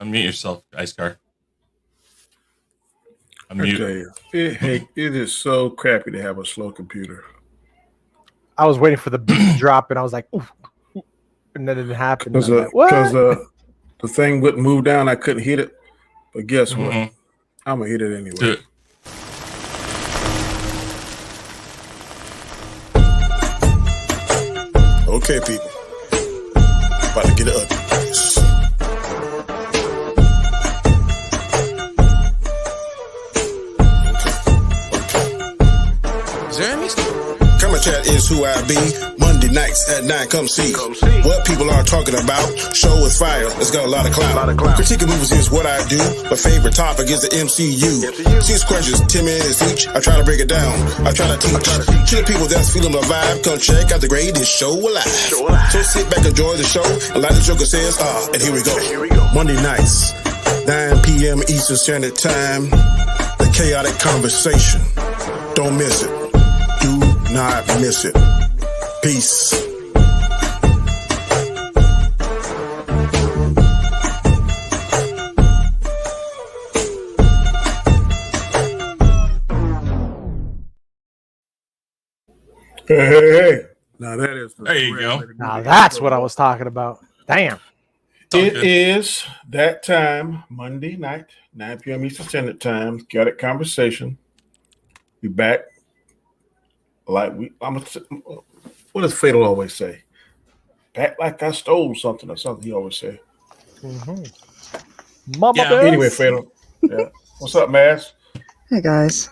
Unmute yourself, Ice Car. Unmute. Okay. It is so crappy to have a slow computer. I was waiting for the beat to drop, and I was like, ooh, and then it didn't happen. Because the thing wouldn't move down. I couldn't hit it. But guess what? I'm going to hit it anyway. Do it. Okay, people. About to get it up. Chat is who I be. Monday nights at 9, come see what people are talking about. Show is fire, it's got a lot of clout. Critiquing movies is what I do. My favorite topic is the MCU. 6 questions, 10 minutes each. I try to break it down, I try to teach. To the people that's feeling my vibe, come check out the greatest show alive. So sit back, enjoy the show, and like the Joker says, and here we go. Monday nights, 9 p.m. Eastern Standard Time. The Khaotic Conversation. Don't miss it. Do not miss it. Peace. Hey. Now that is there you go. Now that's what I was talking about. Damn. It is that time, Monday night, 9 p.m. Eastern Standard Time. Khaotic Conversation. Be back. Like what does Fatal always say? Back like I stole something or something. He always say. Mama. Anyway, Fatal. Yeah. What's up, Mass? Hey guys.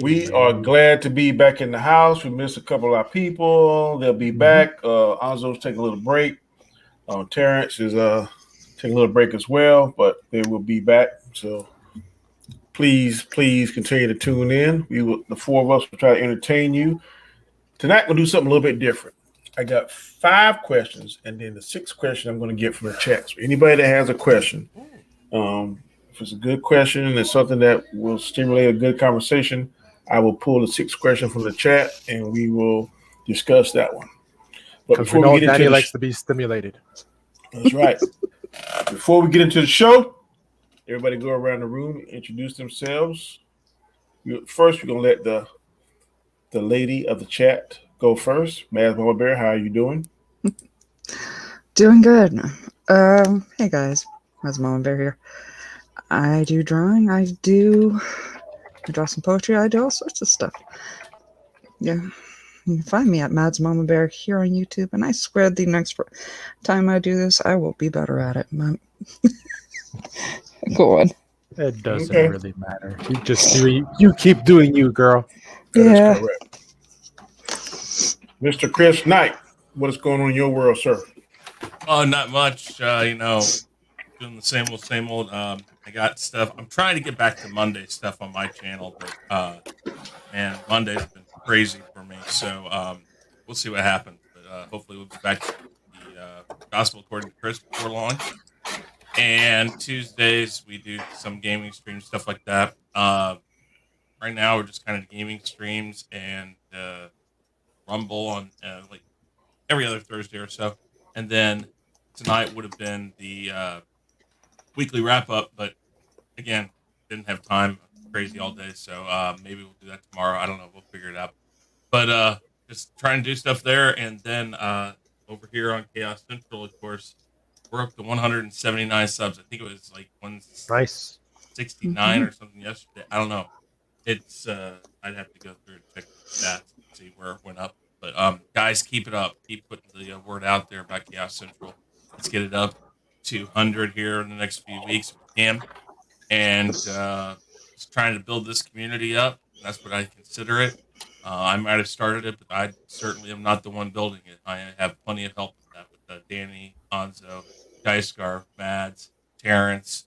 We are glad to be back in the house. We missed a couple of our people. They'll be back. Anzo's taking a little break. Terrence is taking a little break as well, but they will be back. So please continue to tune in. The 4 of us will try to entertain you. Tonight we'll do something a little bit different. I got 5 questions, and then the 6th question I'm going to get from the chat. So anybody that has a question, if it's a good question and it's something that will stimulate a good conversation, I will pull the 6th question from the chat, and we will discuss that one. But before we get into likes to be stimulated. That's right. Before we get into the show, everybody go around the room and introduce themselves. First, we're going to let the lady of the chat go first. Maz Mama Bear, how are you doing? Doing good. Hey guys, Maz Mama Bear here. I do drawing. I draw some poetry. I do all sorts of stuff. Yeah. You can find me at Mads Mama Bear here on YouTube, and I swear the next time I do this, I will be better at it. Go on. It doesn't really matter. You just do. You keep doing you, girl. Yeah. Mr. Chris Knight, what is going on in your world, sir? Oh, not much. Doing the same old. I got stuff. I'm trying to get back to Monday stuff on my channel, but man, Monday's been crazy for me. So we'll see what happens. But hopefully we'll be back to the Gospel According to Chris before long. And Tuesdays we do some gaming streams, stuff like that. Right now we're just kind of gaming streams and Rumble on like every other Thursday or so. And then tonight would have been the weekly wrap up, but again, didn't have time. Crazy all day, so maybe we'll do that tomorrow. I don't know. We'll figure it out. But just trying to do stuff there, and then over here on Chaos Central, of course, we're up to 179 subs. I think it was like 169 or something yesterday. I don't know. It's I'd have to go through and check the stats and see where it went up. But guys, keep it up. Keep putting the word out there about Chaos Central. Let's get it up to 100 here in the next few weeks if we can. And just trying to build this community up. That's what I consider it. I might have started it, but I certainly am not the one building it. I have plenty of help with that, with Danny, Anzo, Geiskar, Mads, Terrence,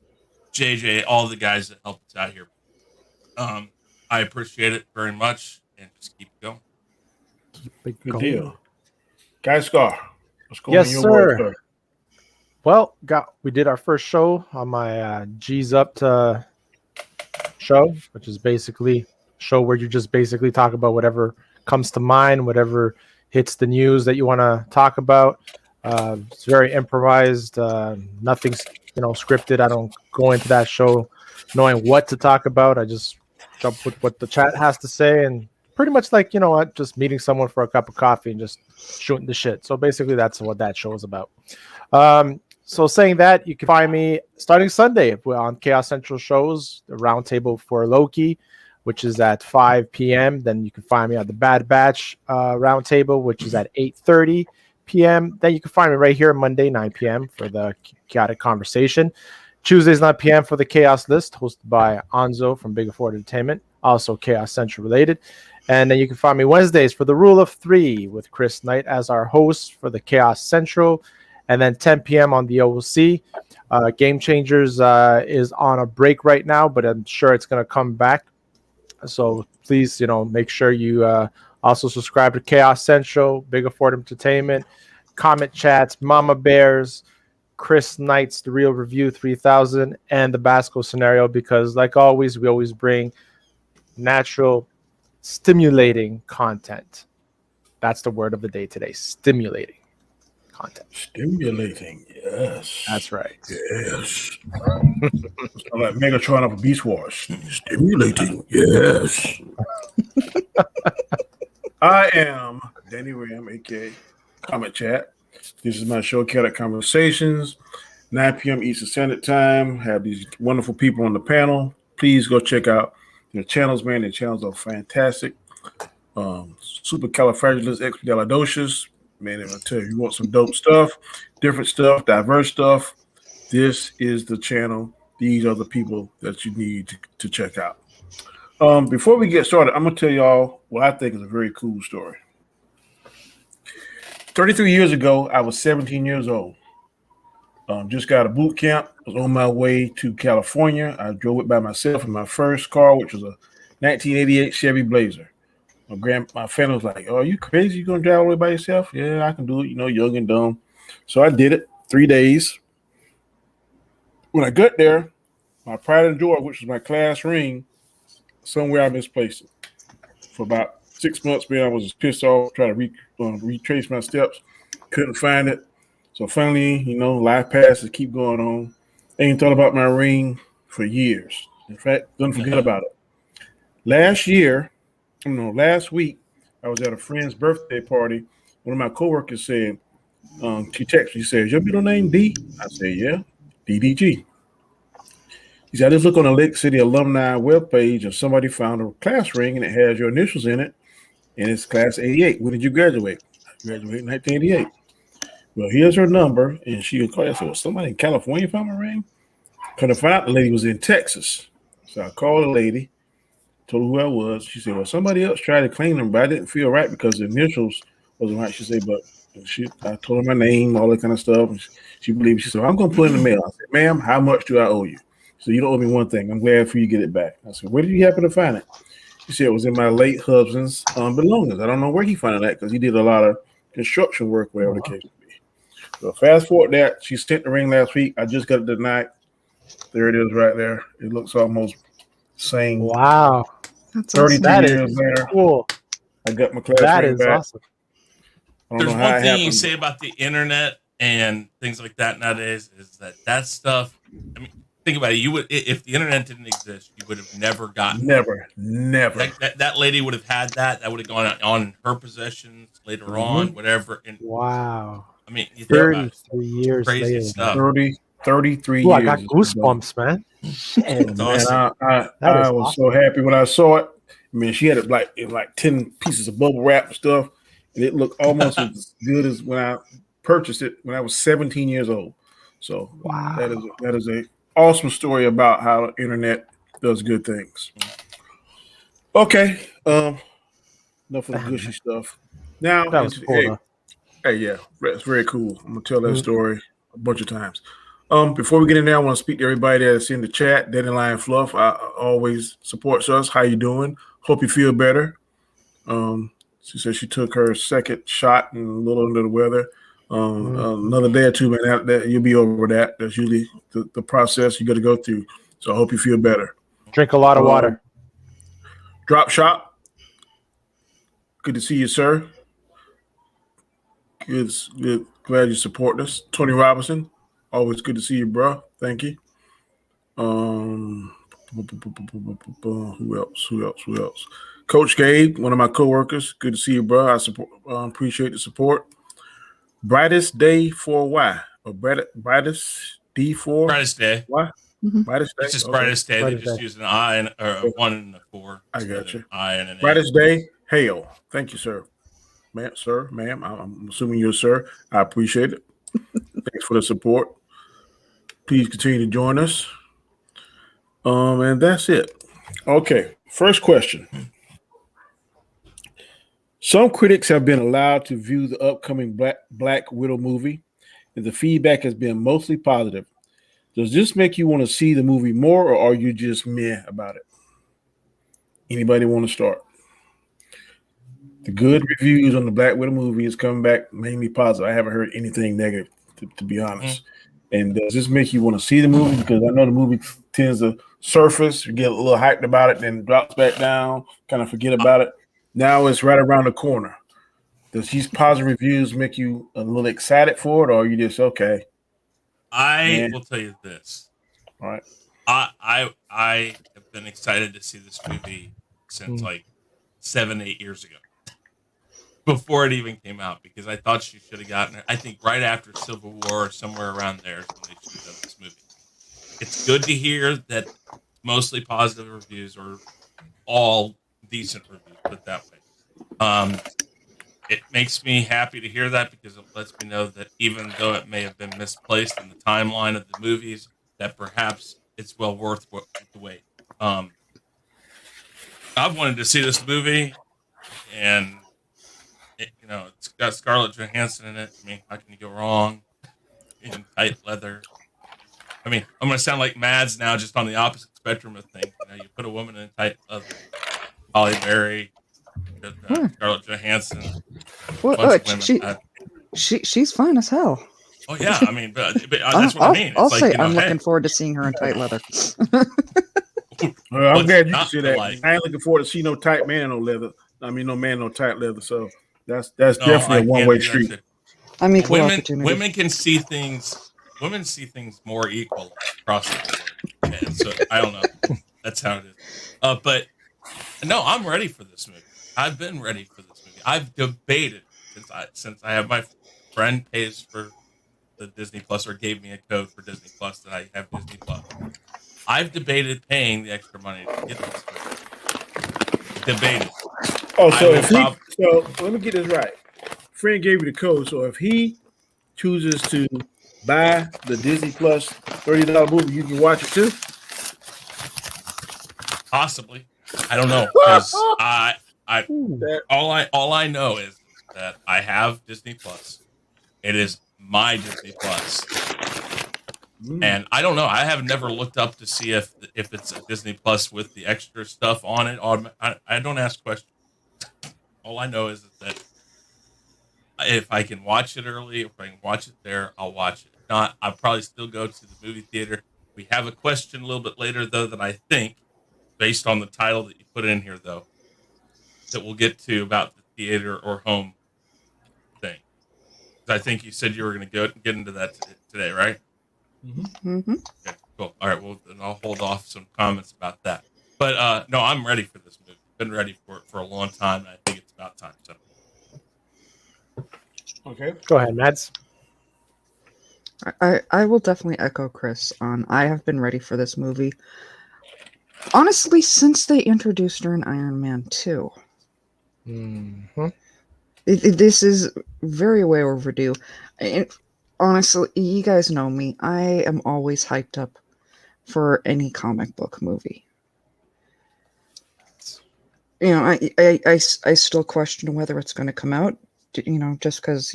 JJ, all the guys that help us out here. I appreciate it very much, and just keep going. Good deal. Geiskar, what's going on in your sir. world, sir? Well, we did our first show on my G's Up to show, which is basically a show where you just basically talk about whatever comes to mind, whatever hits the news that you want to talk about. It's very improvised. Nothing's scripted. I don't go into that show knowing what to talk about. I just jump with what the chat has to say, and pretty much like just meeting someone for a cup of coffee and just shooting the shit. So basically, that's what that show is about. So saying that, you can find me starting Sunday on Chaos Central shows, the Roundtable for Loki, which is at 5 p.m. Then you can find me at the Bad Batch Roundtable, which is at 8:30 p.m. Then you can find me right here Monday 9 p.m. for the Chaotic Conversation. Tuesdays 9 p.m. for the Chaos List, hosted by Anzo from Big Afford Entertainment, also Chaos Central related. And then you can find me Wednesdays for the Rule of Three with Chris Knight as our host for the Chaos Central. And then 10 p.m. on the OOC. Game Changers is on a break right now, but I'm sure it's going to come back. So please, make sure you also subscribe to Chaos Central, Big Afford Entertainment, Comet Chats, Mama Bears, Chris Knight's The Real Review 3000, and the Basco Scenario, because like always, we always bring natural, stimulating content. That's the word of the day today, stimulating content. Stimulating, yes. That's right. Yes. It's like Megatron of a Beast Wars. Stimulating, yes. I am Danny Ram, aka Comet Chat. This is my show, Chaotic Conversations. 9 p.m. Eastern Standard Time. Have these wonderful people on the panel. Please go check out their channels, man. Their channels are fantastic. Supercalifragilisticexpialidocious. Man, if I tell you want some dope stuff, different stuff, diverse stuff, this is the channel. These are the people that you need to check out. Before we get started, I'm going to tell y'all what I think is a very cool story. 33 years ago, I was 17 years old. Just got a boot camp. Was on my way to California. I drove it by myself in my first car, which was a 1988 Chevy Blazer. My family was like, "Oh, are you crazy? You gonna drive all the way by yourself?" Yeah, I can do it. Young and dumb. So I did it. 3 days. When I got there, my pride and joy, which was my class ring, somewhere I misplaced it. For about 6 months, man, I was just pissed off, trying to retrace my steps. Couldn't find it. So finally, life passes, keep going on. Ain't thought about my ring for years. In fact, don't forget about it. Last week, I was at a friend's birthday party. One of my coworkers said, she texted me, she said, "Is your middle name D?" I said, "Yeah, DDG." He said, "I just look on the Lake City alumni webpage and somebody found a class ring and it has your initials in it. And it's class 88. When did you graduate?" I graduated in 1988. Well, here's her number. And she called. I said, "Well, somebody in California found my ring?" Couldn't find out the lady was in Texas. So I called the lady, told her who I was. She said, "Well, somebody else tried to claim them, but I didn't feel right because the initials wasn't right." She said, "But I told her my name, all that kind of stuff. And she believed. She said, "I'm going to put it in the mail." I said, "Ma'am, how much do I owe you?" So you don't owe me one thing. I'm glad for you to get it back. I said, "Where did you happen to find it?" She said, "It was in my late husband's belongings. I don't know where he found it at because he did a lot of construction work, whatever the case may be." So fast forward that. She sent the ring last week. I just got it tonight. There it is right there. It looks almost the same. Wow. That's 33 awesome. years later, Cool. I got my class That ring is back. awesome. I don't There's know how one it thing you happened, say about the internet and things like that nowadays is that stuff. I mean, think about it. You would, if the internet didn't exist, you would have never gotten. Never. That lady would have had that. That would have gone on in her possessions later on, whatever. And Wow. I mean, you think about it, 33 years crazy later. stuff. 33 Ooh, years. I got goosebumps, man. Shit. That's Man, awesome. That I is was awesome. so happy when I saw it. I mean, she had it in 10 pieces of bubble wrap and stuff, and it looked almost as good as when I purchased it when I was 17 years old. So Wow. that is a awesome story about how the internet does good things. Okay, enough of the gushy stuff. Now, That was cool, though. hey, yeah, that's very cool. I'm gonna tell that story a bunch of times. Before we get in there, I want to speak to everybody that's in the chat. Dandelion Fluff always supports us. How you doing? Hope you feel better. She said she took her second shot and a little under the weather. Another day or two, man, that you'll be over that. That's usually the process you got to go through. So I hope you feel better. Drink a lot of water. Drop Shop. Good to see you, sir. Good. Glad you support us. Tony Robinson, always good to see you, bro. Thank you. Who else? Who else? Coach Gabe, one of my coworkers. Good to see you, bro. I support. Appreciate the support. Brightest day for why? Or brightest D4? Brightest day. Why? Mhm. Brightest day. It's just Okay. brightest day. Brightest They just day. use an I and or a 1 and a 4. I got you. An I and an A. Brightest day. Hail. Thank you, sir. Ma'am. I'm assuming you're a sir. I appreciate it. Thanks for the support. Please continue to join us. And that's it. Okay. First question. Some critics have been allowed to view the upcoming Black Widow movie, and the feedback has been mostly positive. Does this make you want to see the movie more, or are you just meh about it? Anybody want to start? The good reviews on the Black Widow movie is coming back mainly positive. I haven't heard anything negative, to be honest. And does this make you want to see the movie? Because I know the movie tends to surface, you get a little hyped about it, then drops back down, kind of forget about it. Now it's right around the corner. Does these positive reviews make you a little excited for it, or are you just okay? I will tell you this. All right. I have been excited to see this movie since like 7-8 years ago, before it even came out, because I thought she should have gotten it. I think right after Civil War, or somewhere around there, is when they should have done this movie. It's good to hear that mostly positive reviews, or all decent reviews, put it that way. It makes me happy to hear that, because it lets me know that even though it may have been misplaced in the timeline of the movies, that perhaps it's well worth the wait. I've wanted to see this movie, and it's got Scarlett Johansson in it. I mean, how can you go wrong? In tight leather. I mean, I'm going to sound like Mads now, just on the opposite spectrum of things. You put a woman in tight leather, Holly Berry, Scarlett Johansson. She's fine as hell. Oh yeah, I mean, but that's what I mean. It's I'll like, say I'm looking forward to seeing her in tight leather. Well, I'm glad you can not see that. like? I ain't looking forward to see no tight man no leather. I mean, no man no tight leather. So that's definitely a one-way street. I'm equal opportunity. Women can see things. Women see things more equal across the board. And so I don't know. That's how it is. But no, I'm ready for this movie. I've been ready for this movie. I've debated since I have my friend pays for the Disney Plus, or gave me a code for Disney Plus, that I have Disney Plus. I've debated paying the extra money to get this movie. Debated. Oh, so let me get this right. Friend gave you the code. So if he chooses to buy the Disney Plus $30 movie, you can watch it too? Possibly. I don't know, because all I know is that I have Disney Plus. It is my Disney Plus. And I don't know. I have never looked up to see if it's a Disney Plus with the extra stuff on it. I don't ask questions. All I know is that if I can watch it early, if I can watch it there, I'll watch it. If not, I'll probably still go to the movie theater. We have a question a little bit later, though, that I think, based on the title that you put in here, though, that we'll get to about the theater or home thing. I think you said you were going to get into that today, right? Mm-hmm. Okay, cool. All right, well, then I'll hold off some comments about that. But no, I'm ready for this movie. Been ready for it for a long time, and I think it's about time. So, okay, go ahead, Mads. I will definitely echo Chris on. I have been ready for this movie, honestly, since they introduced her in Iron Man 2. Mm-hmm. This is very way overdue. Honestly, you guys know me. I am always hyped up for any comic book movie. I still question whether it's going to come out. Just because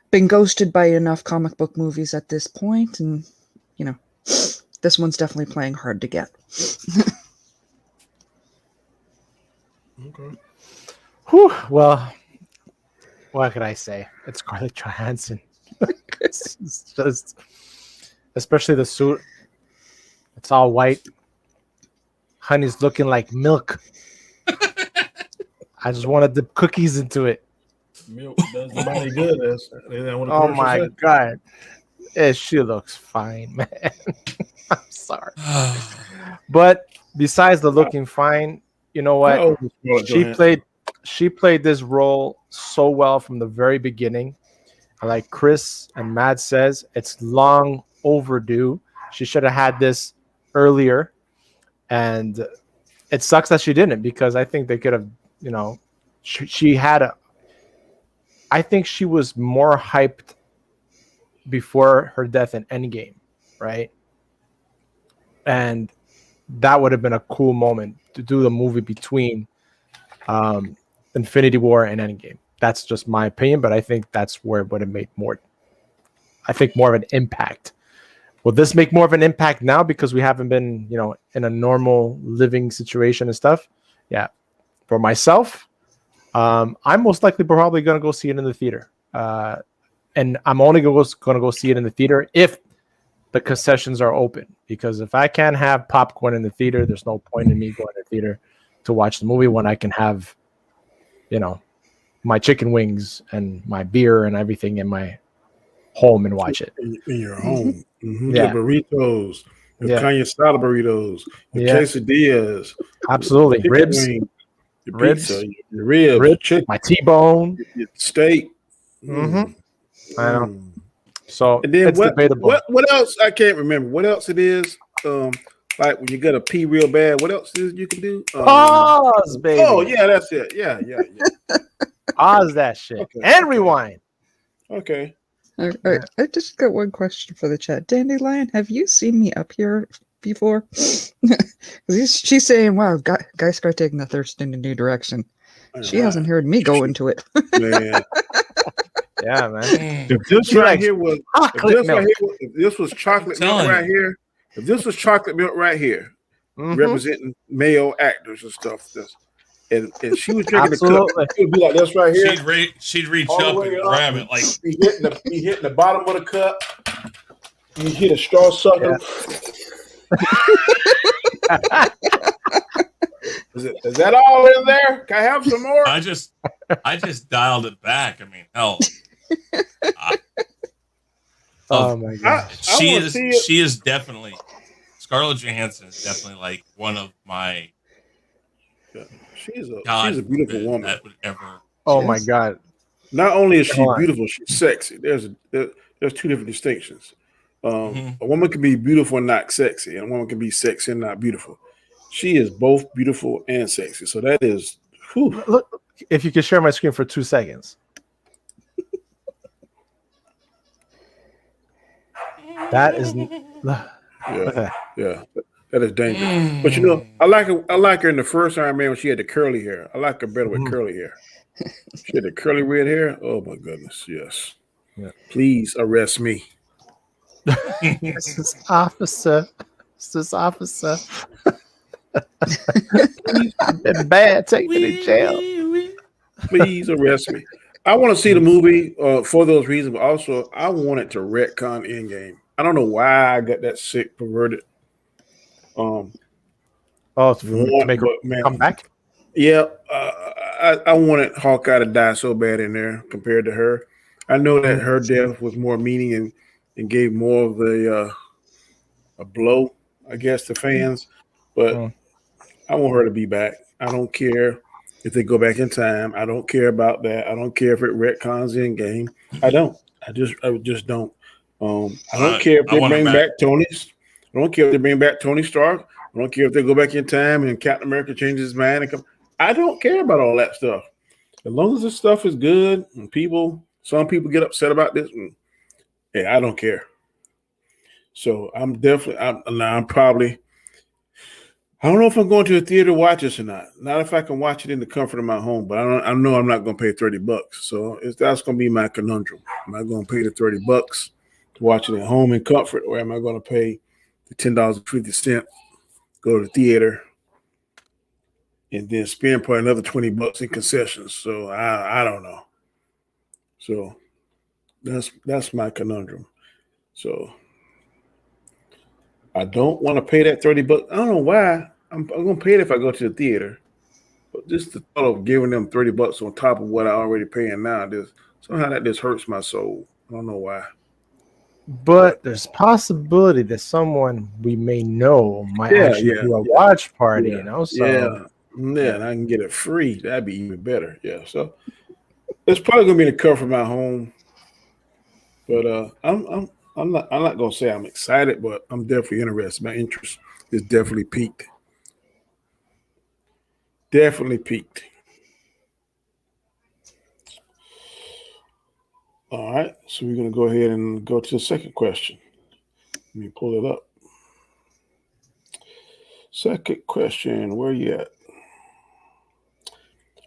been ghosted by enough comic book movies at this point, and this one's definitely playing hard to get. okay. Whew, well, what could I say? It's Scarlett Johansson. It's just, especially the suit. It's all white. Honey's looking like milk. I just wanted the cookies into it. Milk does the body good. That's what the Oh commercial my said. god, she looks fine, man. I'm sorry, but besides the looking fine, you know How what? old is Scarlett She Johansson? played this role so well from the very beginning. Like Chris and Matt says, it's long overdue. She should have had this earlier, and it sucks that she didn't because I think they could have, she had a. I think she was more hyped before her death in Endgame, right? And that would have been a cool moment to do the movie between Infinity War and Endgame. That's just my opinion, but I think that's where it would have made more. I think more of an impact. Will this make more of an impact now because we haven't been, in a normal living situation and stuff? Yeah. For myself, I'm most likely probably going to go see it in the theater. And I'm only going to go see it in the theater if the concessions are open. Because if I can't have popcorn in the theater, there's no point in me going to the theater to watch the movie when I can have, my chicken wings and my beer and everything in my home and watch it. In your home. Mm-hmm. Yeah. The burritos, the Yeah. carne asada burritos, the Yeah. quesadillas, Absolutely. the chicken Ribs, wing, your Ribs. pizza, your ribs, chicken, my T-bone. your steak. Mm-hmm. I know. So And then it's debatable. what else? I can't remember. What else it is? Like when you gotta pee real bad, what else is you can do? Pause, baby. Oh yeah, that's it. Yeah. Pause that shit. Okay, And okay. rewind. Okay. All right, I just got one question for the chat. Dandelion, have you seen me up here before? She's saying, wow, guys start taking the thirst in a new direction. She hasn't heard me go into it. Man. Yeah, man. If this right here was if this was chocolate milk right here, if this was chocolate milk right here, representing male actors and stuff, and she was drinking the cup, it would be like this right here. She'd reach up and grab it like be hitting the bottom of the cup. You hit a straw sucker. Yeah. Is that all in there? Can I have some more? I just dialed it back. I mean, hell. Oh my god. She is definitely Scarlett Johansson is definitely like one of my she's a beautiful woman. That would ever. Oh my god. Not only is she beautiful, she's sexy. There's two different distinctions. A woman can be beautiful and not sexy, and a woman can be sexy and not beautiful. She is both beautiful and sexy. So that is Look, if you could share my screen for 2 seconds. That is yeah. That is dangerous. But I like her in the first Iron Man when she had the curly hair. I like her better with curly hair. She had the curly red hair. Oh my goodness, yes. Yeah. Please arrest me. This is officer. I've been bad. Take me to jail. Please arrest me. I want to see the movie for those reasons, but also I wanted to retcon Endgame. I don't know why I got that sick, perverted. To make her come back? Yeah, I wanted Hawkeye to die so bad in there compared to her. I know that her death was more meaning and gave more of a blow, I guess, to fans. But I want her to be back. I don't care if they go back in time. I don't care about that. I don't care if it retcons Endgame. I don't. I just don't. I don't care if they bring back Tony. I don't care if they bring back Tony Stark. I don't care if they go back in time and Captain America changes his mind and come. I don't care about all that stuff. As long as this stuff is good and some people get upset about this, I don't care. So I'm probably. I don't know if I'm going to a theater to watch this or not. Not if I can watch it in the comfort of my home, but I know I'm not going to pay $30. So that's going to be my conundrum. Am I going to pay the $30 to watch it at home in comfort, or am I going to pay the $10.50, go to the theater, and then spend probably another $20 in concessions? So I don't know. So that's my conundrum. So I don't want to pay that $30. I don't know why. I'm going to pay it if I go to the theater. just the thought of giving them $30 on top of what I already paying now, just somehow that just hurts my soul. I don't know why. But there's possibility that someone we may know might Yeah, actually yeah, do a yeah, watch party, yeah, you know? yeah, So yeah. And I can get it free. That'd be even better. Yeah. So it's probably gonna be the cover for my home. But I'm not gonna say I'm excited, but I'm definitely interested. My interest is definitely peaked. Definitely peaked. All right, so we're gonna go ahead and go to the second question. Let me pull it up. Second question, where you at?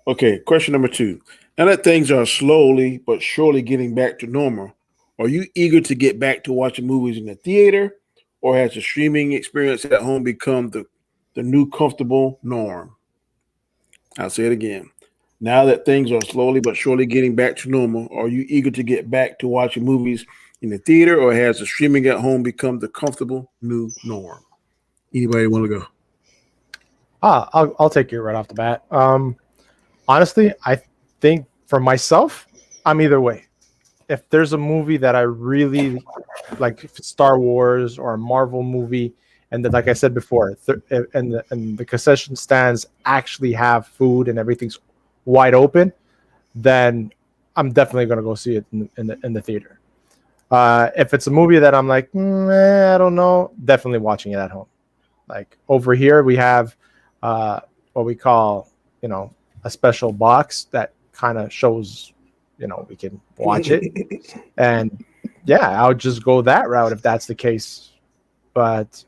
Okay, question number 2. Now that things are slowly but surely getting back to normal, are you eager to get back to watching movies in the theater, or has the streaming experience at home become the new comfortable norm? I'll say it again. Now that things are slowly but surely getting back to normal, are you eager to get back to watching movies in the theater, or has the streaming at home become the comfortable new norm? Anybody want to go? I'll take it right off the bat. Honestly, I think for myself, I'm either way. If there's a movie that I really like, if it's Star Wars or a Marvel movie, and then like I said before, and the concession stands actually have food and everything's wide open, then I'm definitely gonna go see it in the theater. If it's a movie that I'm like, I don't know, definitely watching it at home. Like over here, we have what we call, a special box that kind of shows, we can watch it. And yeah, I would just go that route if that's the case. But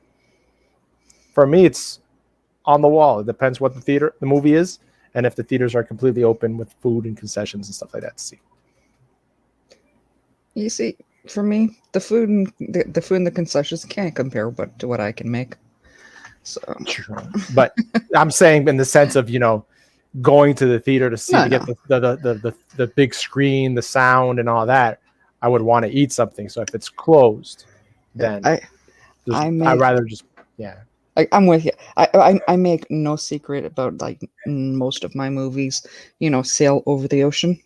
for me, it's on the wall. It depends what the movie is, and if the theaters are completely open with food and concessions and stuff like that to see. You see, for me, the food and the concessions can't compare to what I can make. So But I'm saying in the sense of, going to the theater to see No, to get no. the big screen, the sound, and all that, I would want to eat something. So if it's closed, then I I'd make rather just I'm with you. I make no secret about like most of my movies, sail over the ocean.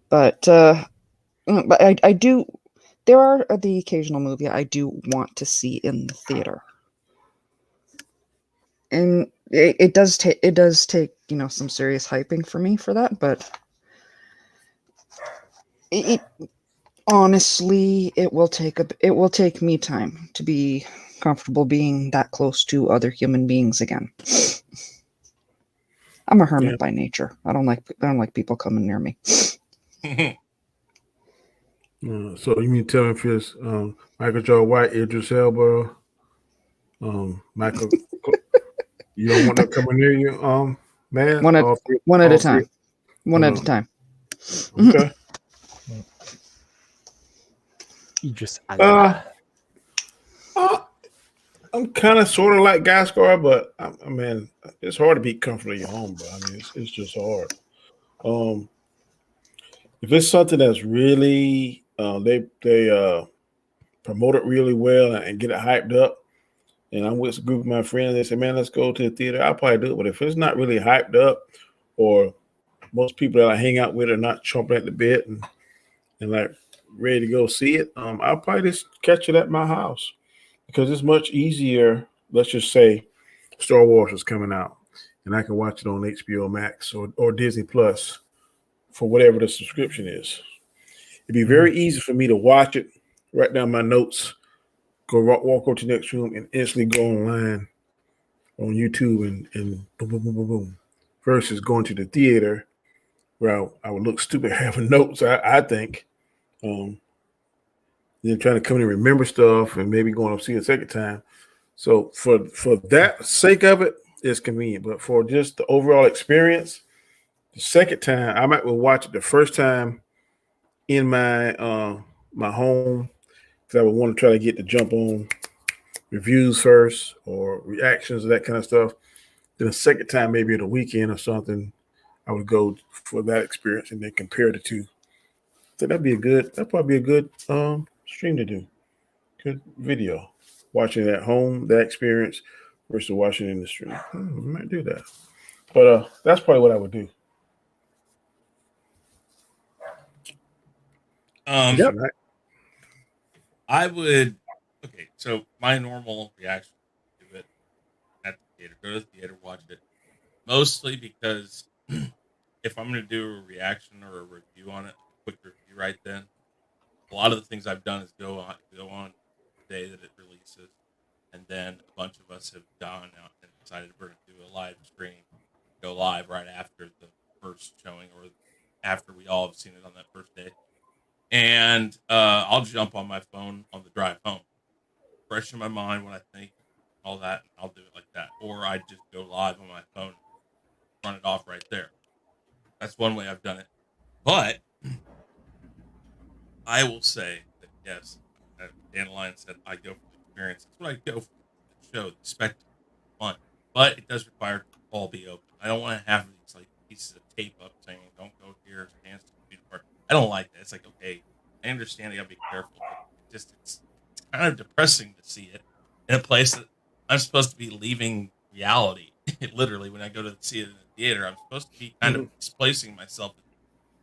But I do. There are the occasional movie I do want to see in the theater, and it does take some serious hyping for me for that. But it honestly it will take me time to be comfortable being that close to other human beings again. I'm a Yeah. hermit by nature. I don't like people coming near me. So you mean tell me if it's Michael Joe White, Idris Elba, Michael? You don't want that coming near you, man? One at All three, one at a all three. time. One at a Uh, time. okay. Idris Uh, Elba. uh, I'm kind of sort of like Gascar, but I mean, it's hard to be comfortable in your home, bro. I mean, it's just hard. Um, if it's something that's really they promote it really well and get it hyped up, and I'm with a group of my friends, they say, "Man, let's go to the theater." I'll probably do it, but if it's not really hyped up, or most people that I hang out with are not chomping at the bit and like ready to go see it, I'll probably just catch it at my house because it's much easier. Let's just say Star Wars is coming out, and I can watch it on HBO Max or Disney Plus for whatever the subscription is. It'd be very easy for me to watch it, write down my notes, walk over to the next room, and instantly go online on YouTube and boom, boom, boom, boom, boom. Versus going to the theater where I would look stupid having notes. I think. Um, then trying to come in and remember stuff and maybe going to see it a second time. So for that sake of it, it's convenient. But for just the overall experience, the second time I might well watch it the first time in my home because I would want to try to get the jump on reviews first or reactions that kind of stuff. Then the second time, maybe at a weekend or something, I would go for that experience and then compare the two. So that'd probably be a good stream to do. Good video. Watching it at home, that experience versus watching it in the stream. I might do that. But that's probably what I would do. Yep. I would. Okay, so my normal reaction to it at the theater, go to the theater, watch it. Mostly because if I'm going to do a reaction or a review on it, a quick review right then, a lot of the things I've done is go on the day that it releases, and then a bunch of us have gone out and decided we're going to do a live stream, go live right after the first showing or after we all have seen it on that first day, and I'll jump on my phone on the drive home, fresh in my mind what I think, all that, and I'll do it like that, or I just go live on my phone, run it off right there. That's one way I've done it, but I will say that yes, Dandelion said I go for the experience. That's what I go for the show, the spectacle, fun. But it does require to all be open. I don't want to have these like pieces of tape up saying "Don't go here, stand 6 feet apart." I don't like that. It's like okay, I understand I gotta be careful, but it's kind of depressing to see it in a place that I'm supposed to be leaving reality. Literally, when I go to see it in the theater, I'm supposed to be kind of displacing myself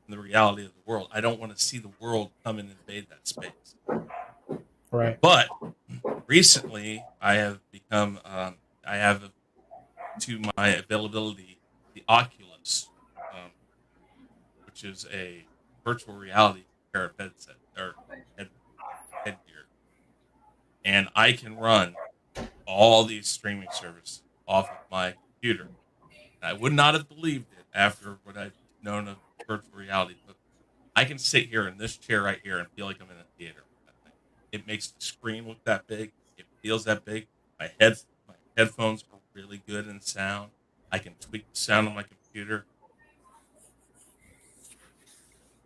in the reality of the world. I don't want to see the world come and invade that space. Right. But recently, I have become, I have to my availability the Oculus, um, which is a virtual reality pair of headset or headgear, and I can run all these streaming services off of my computer. I would not have believed it after what I've known of virtual reality, but I can sit here in this chair right here and feel like I'm in a theater with that thing. It makes the screen look that big. It feels that big. My headphones are really good in sound. I can tweak the sound on my computer.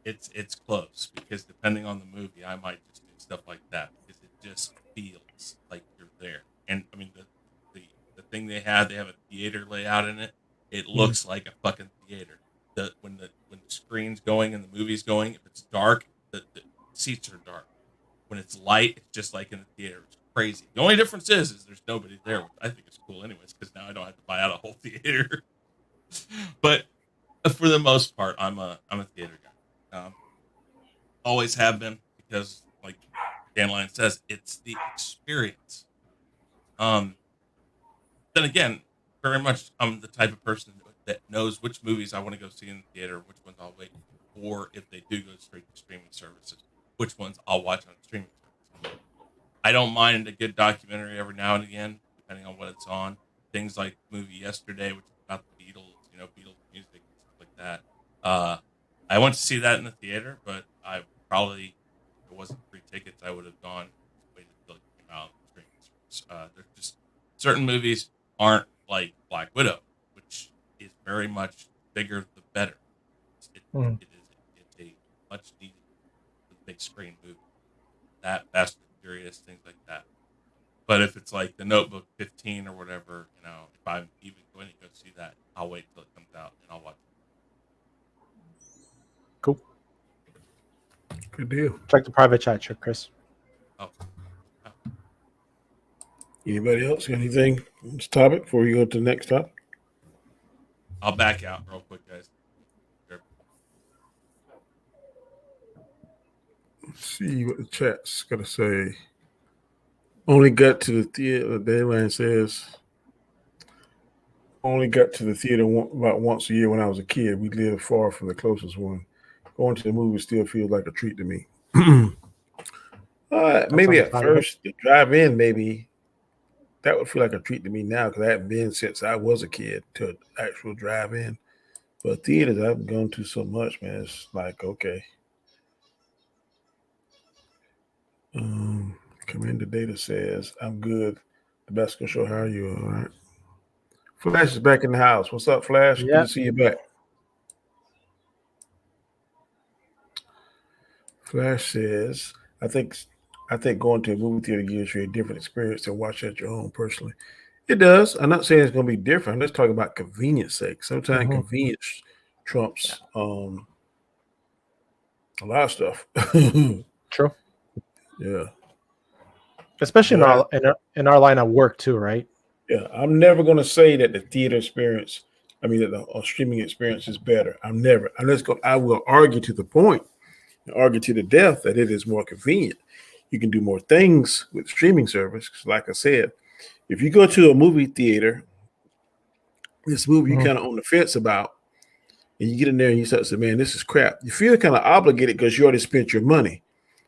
It's close because depending on the movie, I might just do stuff like that because it just feels like you're there. And I mean the thing they have a theater layout in it. It looks like a fucking theater. When the screen's going and the movie's going, if it's dark, the seats are dark. When it's light, it's just like in a theater. It's crazy. The only difference is there's nobody there, which I think is cool anyways, because now I don't have to buy out a whole theater. But for the most part, I'm a theater guy. Always have been because, like Dandelion says, it's the experience. Um, then again, very much I'm the type of person that knows which movies I want to go see in the theater, which ones I'll wait, or if they do go straight to streaming services, which ones I'll watch on streaming services. I don't mind a good documentary every now and again, depending on what it's on. Things like the movie Yesterday, which is about the Beatles, Beatles music and stuff like that. I went to see that in the theater, but I probably, if it wasn't free tickets, I would have gone, waited until it came out on streaming service. There's just certain movies aren't like Black Widow, which is very much bigger the better. It's a much needed big screen movie. That Fast and Furious, things like that. But if it's like The Notebook 15 or whatever, if I'm even going to go see that, I'll wait till it comes out and I'll watch it. Cool. Good deal. Check the private chat, Chris. Oh. Anybody else got anything on this topic before we go to the next topic? I'll back out real quick, guys. Let's see what the chat's gonna say. Only got to the theater. Dayland says, only got to the theater about once a year when I was a kid. We lived far from the closest one. Going to the movie still feels like a treat to me. Maybe at first, the drive-in, maybe that would feel like a treat to me now because I haven't been since I was a kid to an actual drive-in. But theaters I've gone to so much, man. It's like, okay. Commander Data says, I'm good. The best can show how you are. All right. Flash is back in the house. What's up, Flash? Yeah. Good to see you back. Flash says, I think going to a movie theater gives you a different experience than watching at your home personally. It does. I'm not saying it's going to be different. Let's talk about convenience sake. Sometimes convenience trumps a lot of stuff. True. Yeah. Especially in our line of work too, right? Yeah. I'm never going to say that the theater experience I mean, that a streaming experience is better. I will argue to the point, and argue to the death that it is more convenient. You can do more things with streaming service. 'Cause like I said, if you go to a movie theater, this movie you kind of on the fence about, and you get in there and you start to say, man, this is crap. You feel kind of obligated because you already spent your money.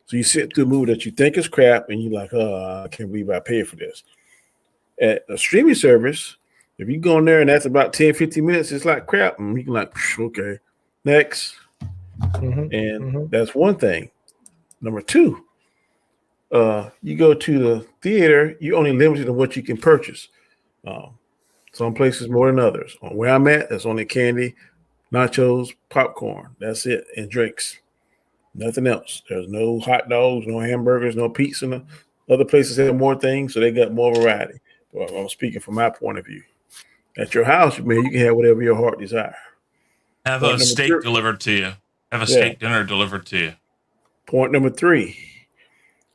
So you sit through a movie that you think is crap and you're like, oh, I can't believe I paid for this. At a streaming service, if you go in there and that's about 10, 15 minutes, it's like crap. And you can like, okay, next. And that's one thing. Number two, you go to the theater, you only limited to what you can purchase. Some places more than others. On where I'm at, that's only candy, nachos, popcorn. That's it, and drinks. Nothing else. There's no hot dogs, no hamburgers, no pizza. No. Other places have more things, so they got more variety. Well, I'm speaking from my point of view. At your house, man, you can have whatever your heart desire. Have a steak delivered to you. Have a steak dinner delivered to you. Point number 3.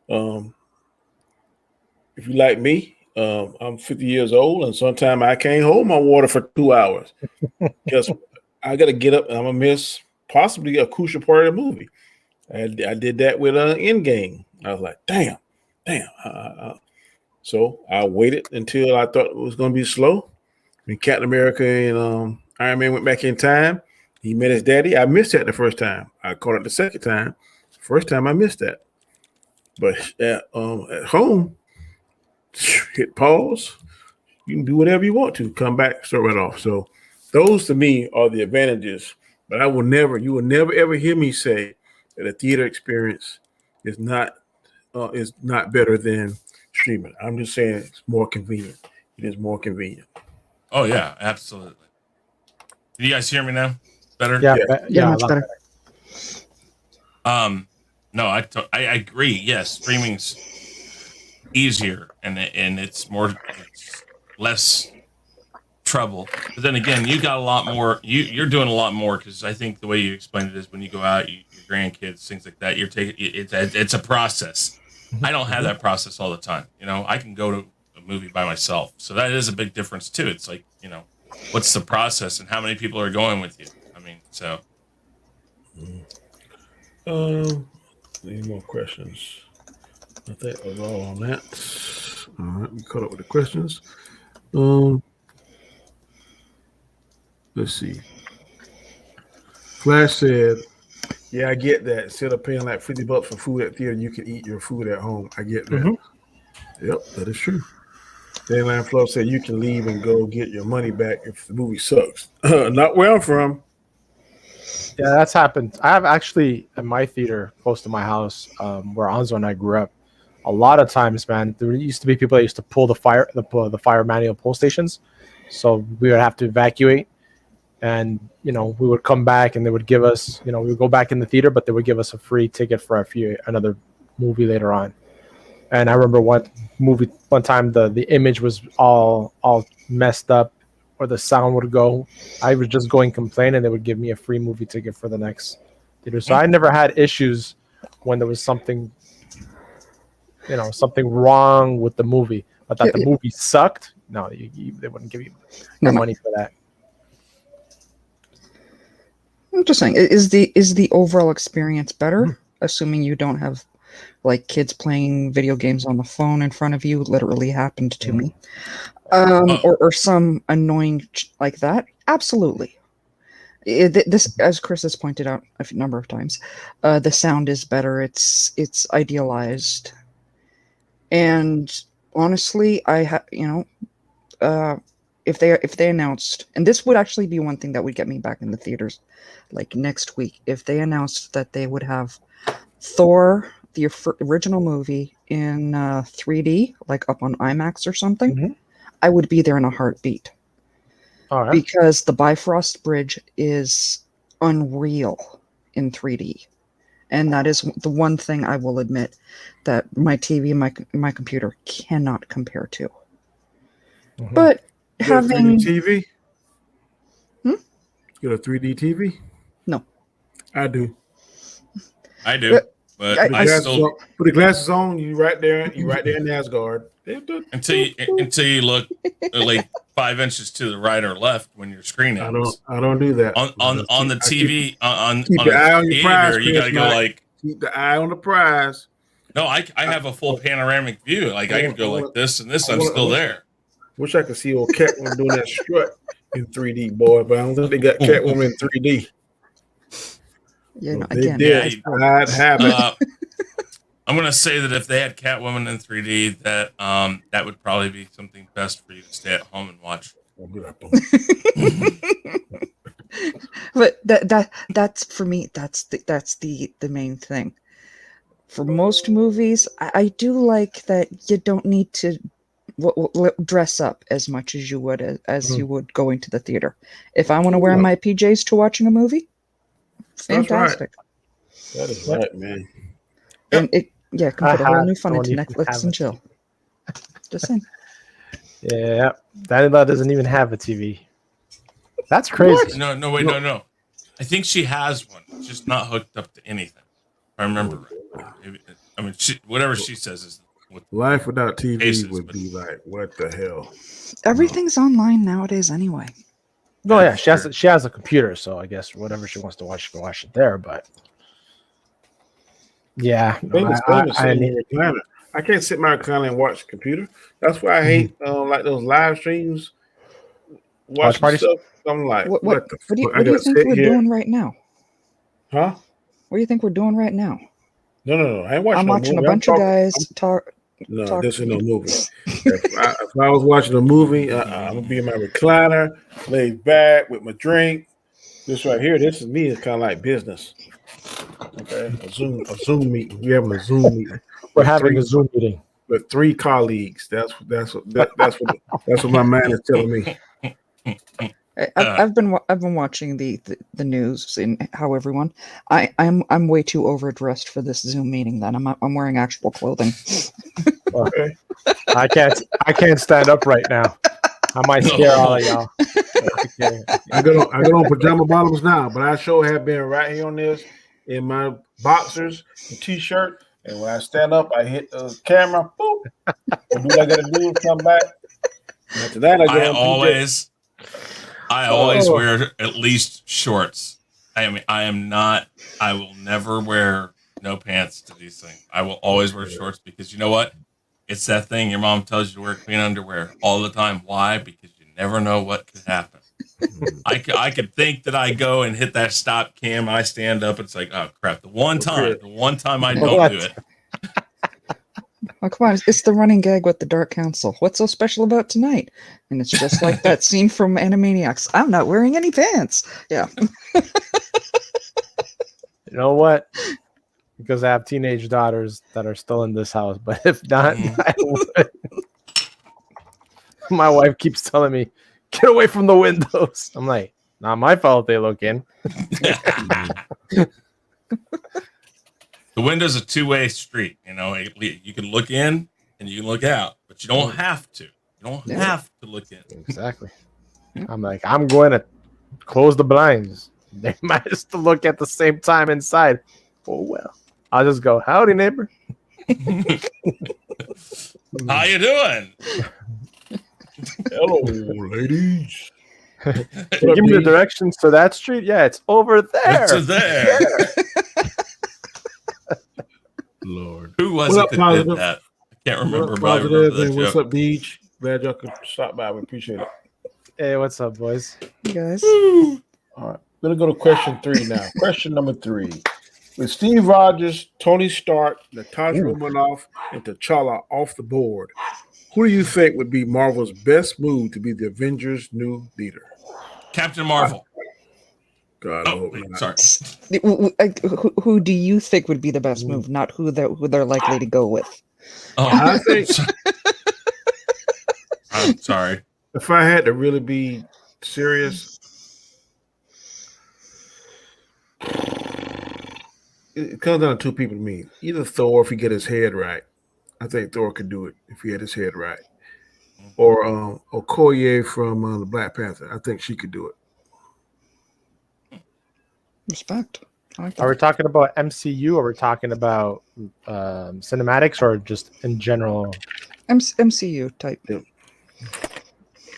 If you like me, I'm 50 years old, and sometimes I can't hold my water for 2 hours because I got to get up and I'm going to miss possibly a crucial part of the movie. I did that with Endgame. I was like, damn. So I waited until I thought it was going to be slow. When Captain America and Iron Man went back in time, he met his daddy. I missed that the first time. I caught it the second time. First time I missed that. But at home, hit pause. You can do whatever you want to. Come back, start right off. So those to me are the advantages. But you will never ever hear me say that a theater experience is not better than streaming. I'm just saying it's more convenient. It is more convenient. Oh yeah, absolutely. Can you guys hear me now? Better? Yeah, much better. No, I agree. Yes, streaming's easier and it's less trouble. But then again, you got a lot more. You're doing a lot more because I think the way you explained it is when you go out, your grandkids, things like that. You're taking it's a process. I don't have that process all the time. I can go to a movie by myself, so that is a big difference too. It's like what's the process and how many people are going with you? I mean, so. Any more questions? I think that was all on that. All right, we caught up with the questions. Let's see. Flash said, yeah, I get that. Instead of paying like $50 for food at theater, you can eat your food at home. I get that. Yep, that is true. Dayline Fluff said you can leave and go get your money back if the movie sucks. Not where I'm from. Yeah, that's happened. I have actually at my theater close to my house, where Anzo and I grew up. A lot of times, man, there used to be people that used to pull the fire manual pull stations, so we would have to evacuate, and we would come back and they would give us, we would go back in the theater, but they would give us a free ticket for another movie later on. And I remember one time the image was all messed up, or the sound would go. I would just go and complain, and they would give me a free movie ticket for the next theater. So I never had issues when there was something wrong with the movie, but that the movie sucked. No, they wouldn't give you your money for that. I'm just saying, is the overall experience better, assuming you don't have like kids playing video games on the phone in front of you? Literally happened to me. Or some annoying like that. Absolutely. This, as Chris has pointed out a number of times, the sound is better. It's idealized, and honestly, if they announced, and this would actually be one thing that would get me back in the theaters, like next week, if they announced that they would have Thor, the original movie, in 3D, like up on IMAX or something, I would be there in a heartbeat. All right. Because the Bifrost Bridge is unreal in 3D. And that is the one thing I will admit that my TV and my computer cannot compare to. But having... 3D TV? You got a 3D TV? No. I do. I do. But I still put the glasses on. You right there in Asgard. until you look like 5 inches to the right or left when you're screening. I don't do that. On the TV on keep on your a eye on your prize, theater, you got to go Mike. like. Keep the eye on the prize. No, I have a full panoramic view. Like I can go like this and this. I'm still there. Wish I could see old Catwoman doing that strut in 3D, boy, but I don't think they got Catwoman in 3D. Yeah, no, They again, did. I'd have it. I'm gonna say that if they had Catwoman in 3D, that would probably be something best for you to stay at home and watch. But that's for me. That's the main thing. For most movies, I do like that you don't need to dress up as much as you would as you would going to the theater. If I want to wear my PJs to watching a movie, fantastic. That is right, man. And it can put a whole new fun into Netflix and chill. Just saying. Yeah, Daniela doesn't even have a TV. That's crazy. What? No, wait, no. I think she has one. It's just not hooked up to anything. If I remember right. Maybe, I mean, whatever she says is what life without TV would be like, what the hell? Everything's online nowadays anyway. No, yeah, she has a computer, so I guess whatever she wants to watch, she can watch it there. But yeah, I can't sit my recliner and watch the computer. That's why I hate like those live streams. Watch parties. Stuff. I'm like, what the fuck? What do you think we're doing right now? Huh? What do you think we're doing right now? No. I ain't watching. I'm watching a bunch of guys talk. No, this is no movie. if I was watching a movie, I'm gonna be in my recliner, laid back with my drink. This right here, this is me. It's kind of like business. Okay, a Zoom meeting. We're having a Zoom meeting. We're having a Zoom meeting with 3 colleagues. That's what my man is telling me. I've been watching the news and how everyone. I'm way too overdressed for this Zoom meeting. Then I'm wearing actual clothing. Okay. I can't stand up right now. I might scare all of y'all. I got on pajama bottoms now, but I sure have been right here on this in my boxers and t-shirt. And when I stand up, I hit the camera. Boop. I do what I got to do. Come back. And after that, I always wear at least shorts. I will never wear no pants to these things. I will always wear shorts because you know what? It's that thing your mom tells you to wear clean underwear all the time. Why? Because you never know what could happen. I could think that I go and hit that stop cam. I stand up. It's like, oh crap! The one time I don't do it. Oh, come on. It's the running gag with the Dark Council. What's so special about tonight? And it's just like that scene from Animaniacs. I'm not wearing any pants. Yeah. You know what? Because I have teenage daughters that are still in this house. But if not, I would. My wife keeps telling me, get away from the windows. I'm like, not my fault they look in. The window's a two-way street. You know, you can look in and you can look out, but you don't have to. You don't have to look in. Exactly. I'm like, I'm going to close the blinds. They might just look at the same time inside. Oh, well. I'll just go, howdy, neighbor. How you doing? Hello, ladies. Give me the directions to that street. Yeah, it's over there. It's there. Lord. Who was it that did that? I can't remember. What's up, Deej? Glad y'all could stop by. We appreciate it. Hey, what's up, boys? Hey, guys. All right. Gonna go to question 3 now. Question number 3. With Steve Rogers, Tony Stark, Natasha Romanoff, and T'Challa off the board, who do you think would be Marvel's best move to be the Avengers' new leader? Captain Marvel. God, sorry. Who do you think would be the best move? Not who they're likely to go with. I think. I'm sorry. If I had to really be serious, it comes down to 2 people to me. Either Thor, if he get his head right. I think Thor could do it if he had his head right. Or Okoye from the Black Panther. I think she could do it. Respect. Are we talking about MCU or are we talking about cinematics or just in general? MCU type. Yeah.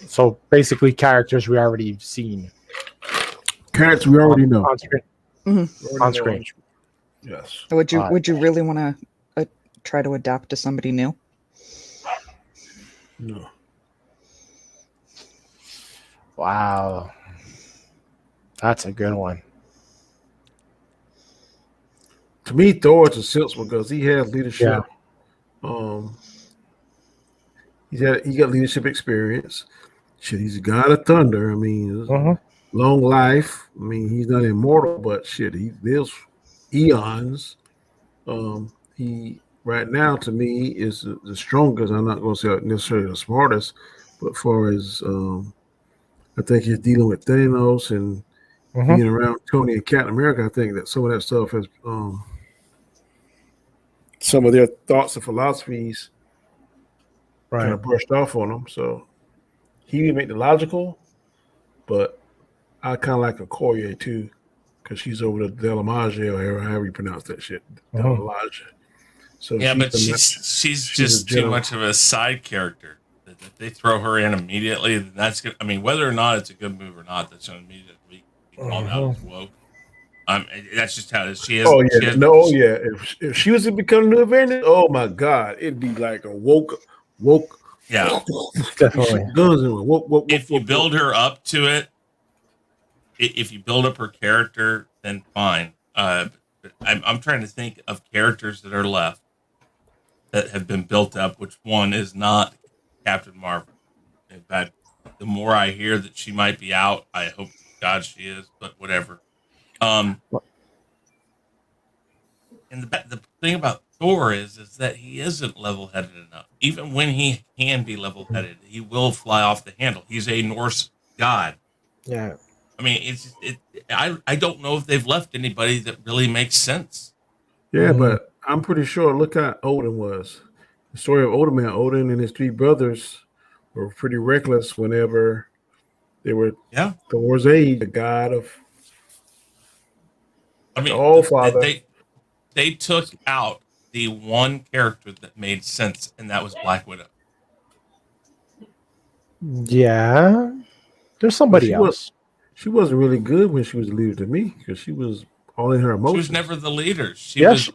So basically, characters we already seen Characters we already know. on screen. Mhm. On screen. Yes. Would you Alright. would you really want to try to adapt to somebody new? No. Wow, that's a good one. To me, Thor is a sense because he has leadership. He got leadership experience. Shit, he's a god of thunder. I mean, Mhm. long life. I mean, he's not immortal, but shit, he lives eons. He right now to me is the strongest. I'm not going to say necessarily the smartest, but far as I think he's dealing with Thanos and Mhm. being around Tony and Captain America. I think that some of that stuff has some of their thoughts and philosophies kind Right. of brushed off on him. So he would make the logical, but I kind of like a Koye too, because she's over the Delamage or however you pronounce that shit, Mhm. Delamage. So Yeah, but she's she's a just too general. much of a side character. That if they throw her in immediately, then that's good. I mean, whether or not it's a good move or not, that's going to immediately be called out as woke. That's just how it is. She has. Oh She yeah, has. no, yeah. If she was to become new Avengers, oh my god, it'd be like a woke. Yeah. Definitely. Guns in woke. If you build her up to it, if you build up her character, then fine. But I'm trying to think of characters that are left that have been built up. Which one is not Captain Marvel? In fact, the more I hear that she might be out, I hope to God she is. But whatever. Um, and the thing about Thor is that he isn't level headed enough. Even when he can be level headed, he will fly off the handle. He's a Norse god. Yeah. I mean, I don't know if they've left anybody that really makes sense. Yeah, but I'm pretty sure. Look how Odin was. The story of Odin, man. Odin and his three brothers were pretty reckless whenever they were Yeah, Thor's age, the god of I the mean, All Father. they took out the one character that made sense, and that was Black Widow. Yeah. There's But somebody else. she wasn't really good when she was a leader to me because she was all in her She was emotions. never the leader. She Yeah, was.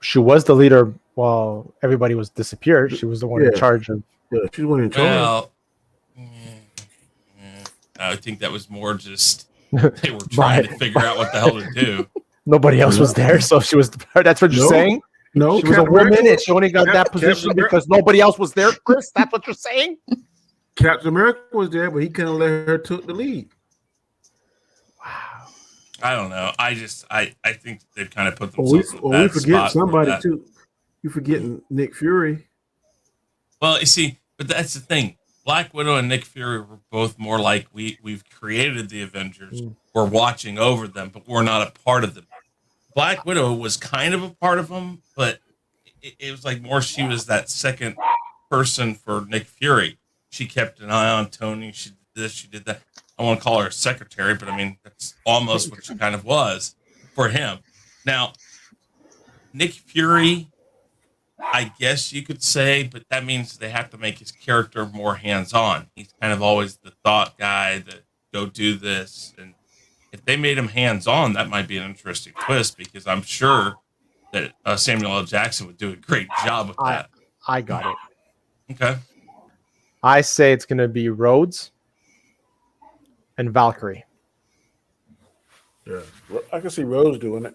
she was the leader while everybody was disappeared. She was the one in Yeah. charge of. Yeah, she was one in charge. Well, I think that was more just they were trying to figure out what the hell to do. Nobody else was there, so she was. That's what you're No. saying. No, She was a Captain woman, America- and she only got that position Captain because nobody else was there. Chris, that's what you're saying. Captain America was there, but he couldn't let her took the lead. Wow. I don't know. I think they've kind of put Or we, themselves in a or we bad forget spot for somebody that. too. You forgetting Nick Fury. Well, you see, but that's the thing. Black Widow and Nick Fury were both more like we've created the Avengers. We're watching over them, but we're not a part of them. Black Widow was kind of a part of them, but it was like more she was that second person for Nick Fury. She kept an eye on Tony. She did this, she did that. I want to call her a secretary, but I mean, that's almost what she kind of was for him. Now, Nick Fury, I guess you could say, but that means they have to make his character more hands-on. He's kind of always the thought guy that go do this. And if they made him hands-on, that might be an interesting twist because I'm sure that Samuel L. Jackson would do a great job with that. I got it. Okay. I say it's going to be Rhodes and Valkyrie. Yeah, I can see Rose doing it.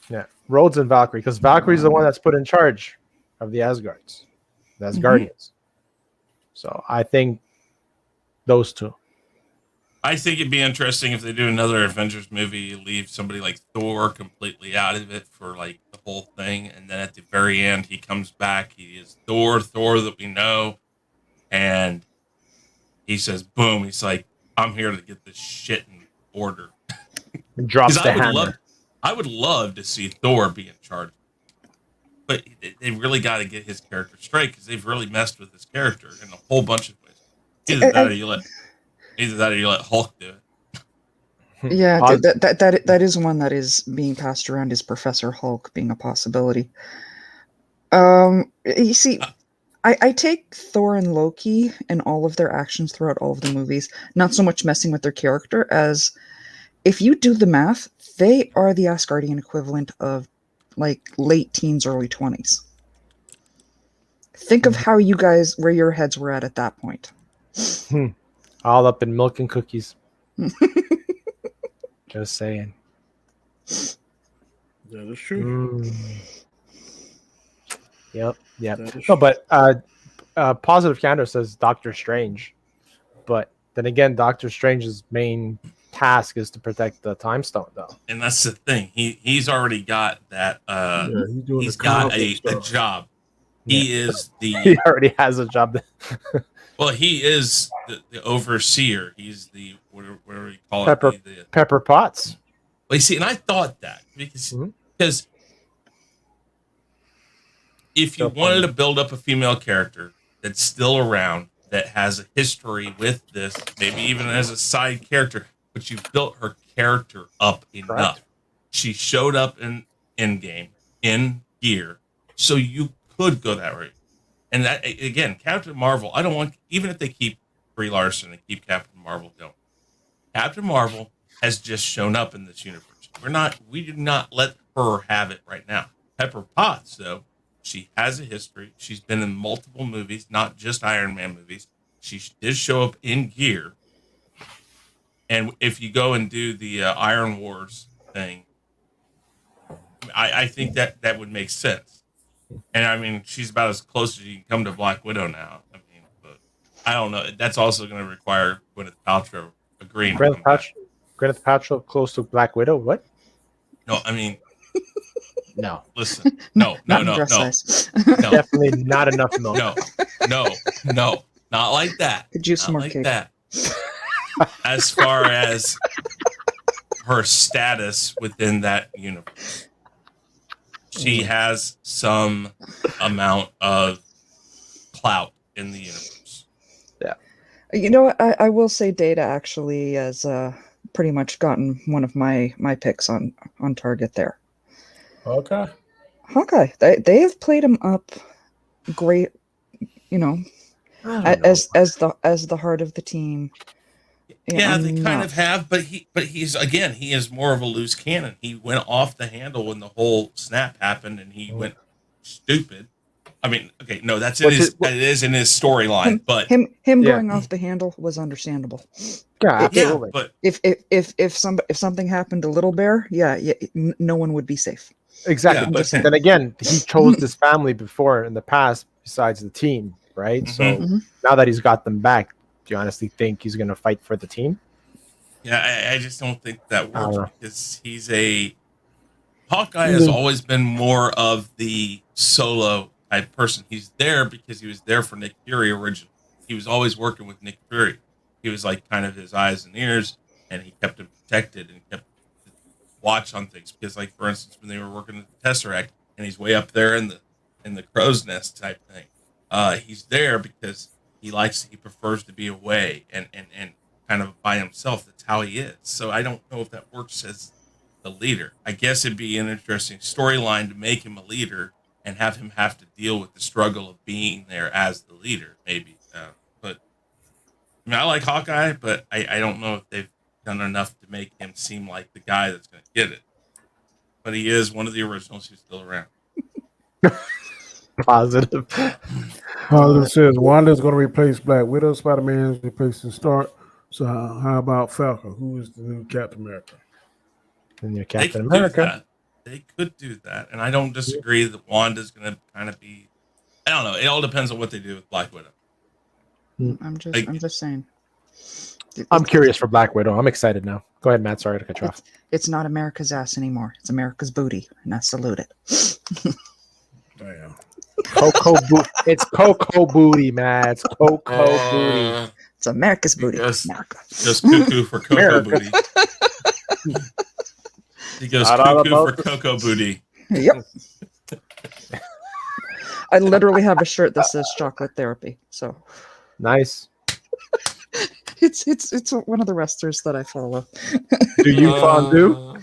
Yeah, Rhodes and Valkyrie, because Valkyrie's the one that's put in charge of the Asgards, the Asgardians. So I think those two. I think it'd be interesting if they do another Avengers movie, leave somebody like Thor completely out of it for like the whole thing, and then at the very end he comes back. He is Thor that we know, and he says, "Boom!" He's like, "I'm here to get this shit in order." And drops the I would hammer. I would love to see Thor be in charge, but they really got to get his character straight because they've really messed with his character in a whole bunch of ways. Either that or you let Hulk do it. Yeah, that is one that is being passed around is Professor Hulk being a possibility. You see, I take Thor and Loki and all of their actions throughout all of the movies, not so much messing with their character as if you do the math, they are the Asgardian equivalent of like late teens, early 20s. Think of how you guys, where your heads were at that point. All up in milk and cookies. Just saying. That is true. Yep. That is No, true. but Positive Candor says Doctor Strange. But then again, Doctor Strange's main task is to protect the Time Stone, though. And that's the thing. He's already got that. Yeah, he's doing He's the got comic a stuff. job. He is He the already has a job. well. He is the overseer. He's the what do we call Pepper. it? The Pepper Potts. well, you see, and I thought that because Mhm. if you So wanted funny. to build up a female character that's still around, that has a history with this, maybe even as a side character, but you've built her character up enough. Correct. She showed up in Endgame, in Gear, so you could go that way. And that again, Captain Marvel, I don't want, even if they keep Brie Larson and keep Captain Marvel going. Captain Marvel has just shown up in this universe. We do not let her have it right now. Pepper Potts, though, she has a history. She's been in multiple movies, not just Iron Man movies. She did show up in Gear. And if you go and do the Iron Wars thing, I think that would make sense. And I mean, she's about as close as you can come to Black Widow now. I mean, but I don't know. That's also going to require Gwyneth Paltrow agreeing. Gwyneth Paltrow close to Black Widow. What? No, I mean, No, listen. No. Size. definitely not enough milk. No, not like that. Could use Not some more like cake. that. As far as her status within that universe, she has some amount of clout in the universe. You know what? I will say Data actually has pretty much gotten one of my picks on target there. Okay. Hawkeye. They have played him up great, you know, as the heart of the team. Yeah, they kind of have, but he is more of a loose cannon. He went off the handle when the whole snap happened, and he went stupid. I mean, okay, no, that is in his storyline, but him going off the handle was understandable. Yeah, absolutely. but If something happened to Little Bear, no one would be safe. Exactly. Yeah, but but- then again, he chose this family before in the past, besides the team, right? Mhm. So now that he's got them back, do you honestly think he's going to fight for the team? yeah, I just don't think that I don't works know. because Hawkeye has always been more of the solo type person. He's there because he was there for Nick Fury originally. He was always working with Nick Fury. He was like kind of his eyes and ears, and he kept him protected and kept watch on things. Because, like, for instance, when they were working at the Tesseract, and he's way up there in the crow's nest type thing, he's there because he prefers to be away and kind of by himself. That's how he is. So I don't know if that works as the leader. I guess it'd be an interesting storyline to make him a leader and have him have to deal with the struggle of being there as the leader, maybe. But I mean, I like Hawkeye, but I don't know if they've done enough to make him seem like the guy that's going to get it. But he is one of the originals who's still around. Positive. Positive says Wanda's going to replace Black Widow. Spider-Man is replacing Stark. So how about Falcon? Who is the new Captain America? And your They Captain could do America. that. They could do that. And I don't disagree that Wanda's going to kind of be, I don't know. It all depends on what they do with Black Widow. I'm just saying. I'm curious for Black Widow. I'm excited now. Go ahead, Matt. Sorry to cut you off. It's not America's ass anymore. It's America's booty, and I salute it. Damn. It's Coco booty, Matt. It's Coco booty. It's America's booty. Yes. America. Goes cuckoo for Coco America. Booty. He goes Not all cuckoo for about Coco Booty. Yep. I literally have a shirt that says chocolate therapy. So Nice. it's one of the wrestlers that I follow. Do you fondue?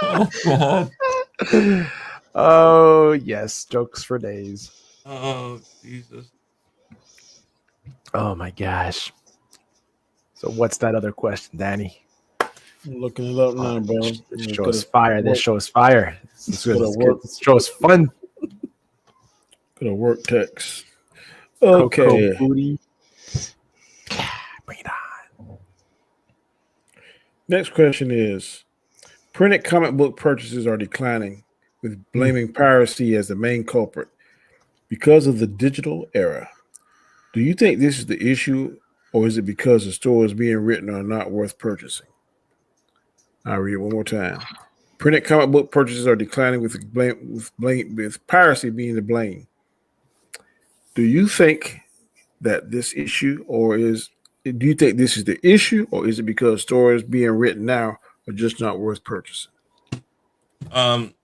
Oh, God. Oh yes, jokes for days. Oh Jesus! Oh my gosh. So what's that other question, Danny? I'm looking it up now, bro. This show is fire. This show is fire. This Go to is good. work. This show is fun. Go to work text. Coco Okay. booty. Bring it on. Next question is: printed comic book purchases are declining, with blaming piracy as the main culprit because of the digital era. Do you think this is the issue, or is it because the stores being written are not worth purchasing? I'll read it one more time. Printed comic book purchases are declining, with piracy being to blame. Do you think that this issue, or is do you think this is the issue, or is it because stores being written now are just not worth purchasing? Um,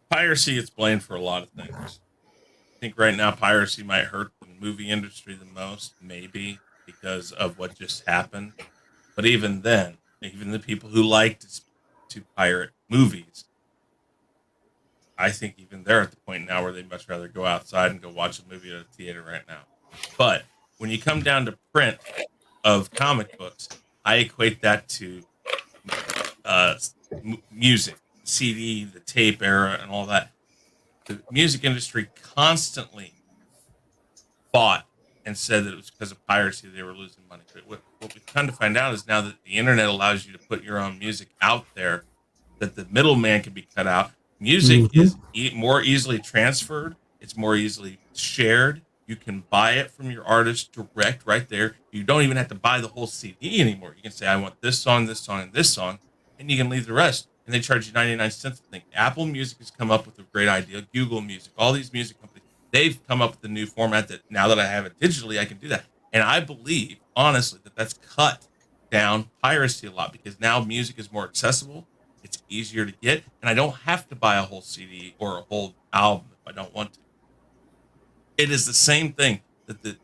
Piracy is blamed for a lot of things. I think right now piracy might hurt the movie industry the most, maybe because of what just happened. But even then, even the people who like to pirate movies, I think even they're at the point now where they'd much rather go outside and go watch a movie at a theater right now. But when you come down to print of comic books, I equate that to music, CD, the tape era, and all that. The music industry constantly fought and said that it was because of piracy they were losing money. But what we've come to find out is now that the internet allows you to put your own music out there, that the middleman can be cut out. Music is more easily transferred. It's more easily shared. You can buy it from your artist direct right there. You don't even have to buy the whole CD anymore. You can say, I want this song, and this song, and you can leave the rest. And they charge you 99 cents. I think Apple Music has come up with a great idea. Google Music, all these music companies, they've come up with a new format that now that I have it digitally, I can do that. And I believe, honestly, that that's cut down piracy a lot because now music is more accessible. It's easier to get, and I don't have to buy a whole CD or a whole album if I don't want to. It is the same thing that the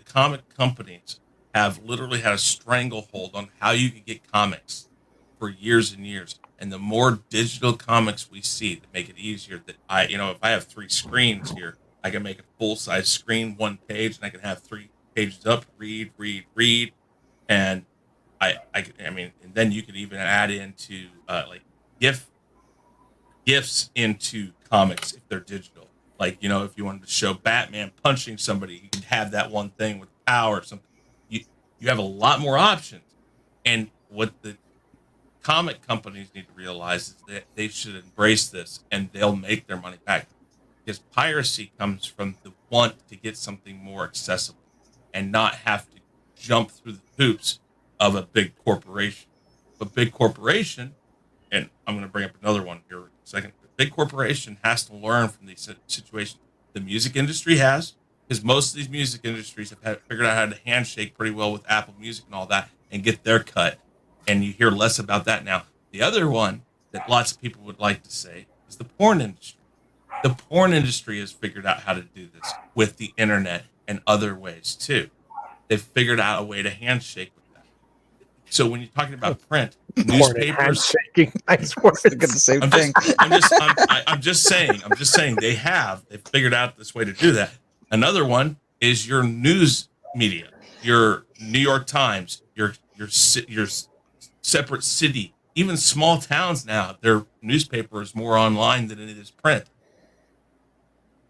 comic companies have literally had a stranglehold on how you can get comics for years and years. And the more digital comics we see that make it easier that if I have 3 screens here, I can make a full size screen, 1 page, and I can have 3 pages up, read, read, read. And I mean, and then you can even add into like GIF gifts into comics if they're digital. Like, if you wanted to show Batman punching somebody, you can have that one thing with power or something. You you have a lot more options. And what the comic companies need to realize is that they should embrace this and they'll make their money back. Because piracy comes from the want to get something more accessible and not have to jump through the hoops of a big corporation. But big corporation, and I'm going to bring up another one here in a second. The big corporation has to learn from these situations. The music industry has, because most of these music industries have figured out how to handshake pretty well with Apple Music and all that and get their cut. And you hear less about that now. The other one that lots of people would like to say is the porn industry. The porn industry has figured out how to do this with the internet and other ways too. They've figured out a way to handshake with that. So when you're talking about print, newspapers, shaking, nice words. Look at the same thing. I'm just saying they've figured out this way to do that. Another one is your news media, your New York Times, your separate city, even small towns now. Their newspaper is more online than it is print.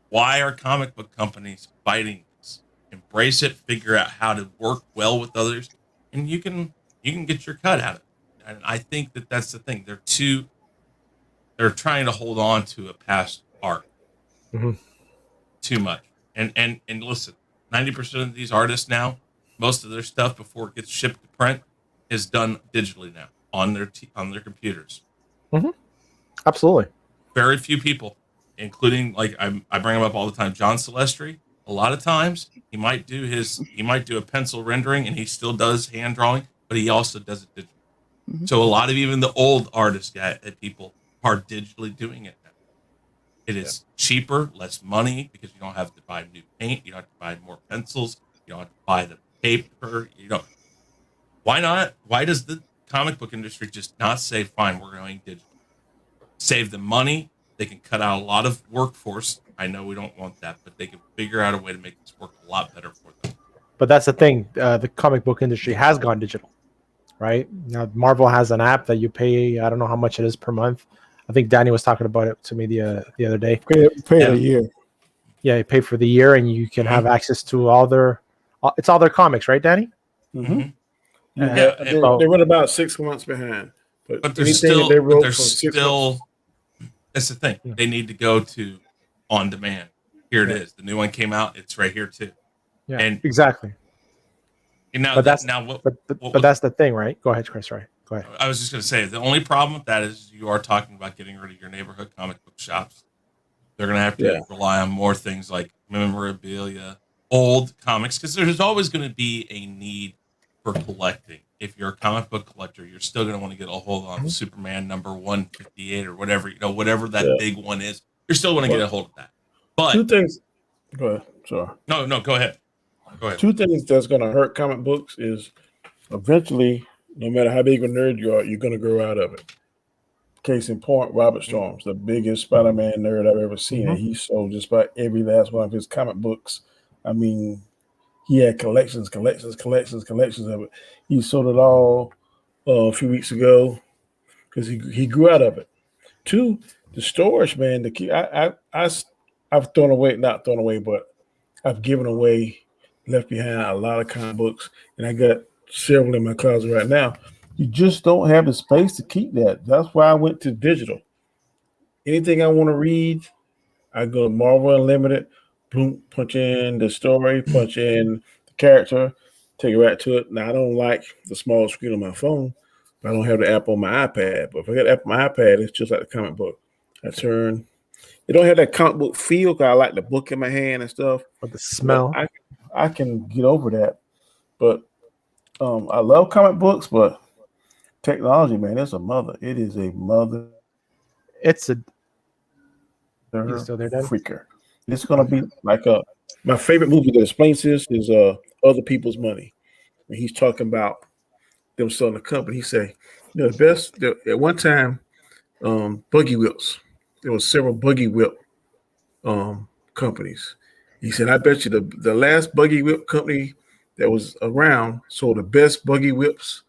Why are comic book companies fighting this? Embrace it, figure out how to work well with others, and you can get your cut out of it. And I think that that's the thing. They're trying to hold on to a past art too much. And listen, 90% of these artists now, most of their stuff before it gets shipped to print is done digitally now on their computers. Absolutely. Very few people, including like I bring him up all the time, John Celestri. A lot of times he might do a pencil rendering and he still does hand drawing, but he also does it digitally. So a lot of even the old artists people are digitally doing it now. It is cheaper, less money because you don't have to buy new paint, you don't have to buy more pencils, you don't have to buy the paper. Why not? Why does the comic book industry just not say, fine, we're going digital? save them money. They can cut out a lot of workforce. I know we don't want that, but they can figure out a way to make this work a lot better for them. But that's the thing. The comic book industry has gone digital, right? Now Marvel has an app that you pay. I don't know how much it is per month. I think Danny was talking about it to me the other day. Pay a year. Yeah, you pay for the year, and you can have access to all their. It's all their comics, right, Danny? Mm-hmm. Yeah, they run about 6 months behind, but they're still. That's the thing. They need to go to on demand. Here it is. The new one came out. It's right here too. Yeah, and exactly. And now, but that's that's the thing, right? Go ahead, Chris. Right. Go ahead. I was just going to say the only problem with that is you are talking about getting rid of your neighborhood comic book shops. They're going to have to rely on more things like memorabilia, old comics, because there's always going to be a need for collecting. If you're a comic book collector, you're still going to want to get a hold on Superman number 158 or whatever, whatever that big one is. You're still going to get a hold of that. But 2 things. Go ahead. Sorry. No, go ahead. Go ahead. 2 things that's going to hurt comic books is eventually, no matter how big a nerd you are, you're going to grow out of it. Case in point, Robert Storms, the biggest Spider-Man nerd I've ever seen. And he sold just about every last one of his comic books. I mean, he had collections of it. He sold it all a few weeks ago because he grew out of it. 2, the storage, man. The key, I've thrown away, not thrown away, but I've given away, left behind a lot of comic books, and I got several in my closet right now. You just don't have the space to keep that. That's why I went to digital. Anything I want to read, I go to Marvel Unlimited, boom, punch in the story, punch in the character, take it right to it. Now, I don't like the small screen on my phone, but I don't have the app on my iPad. But if I got the app on my iPad, it's just like the comic book. It don't have that comic book feel because I like the book in my hand and stuff. But the smell. But I can get over that. But I love comic books, but technology, man, it's a mother. It is a mother. It's a still there, Dan? Freaker. It's gonna be like my favorite movie that explains this is Other People's Money. When he's talking about them selling a company, he say, the best at one time, buggy whips. There was several buggy whip companies. He said, I bet you the last buggy whip company that was around sold the best buggy whips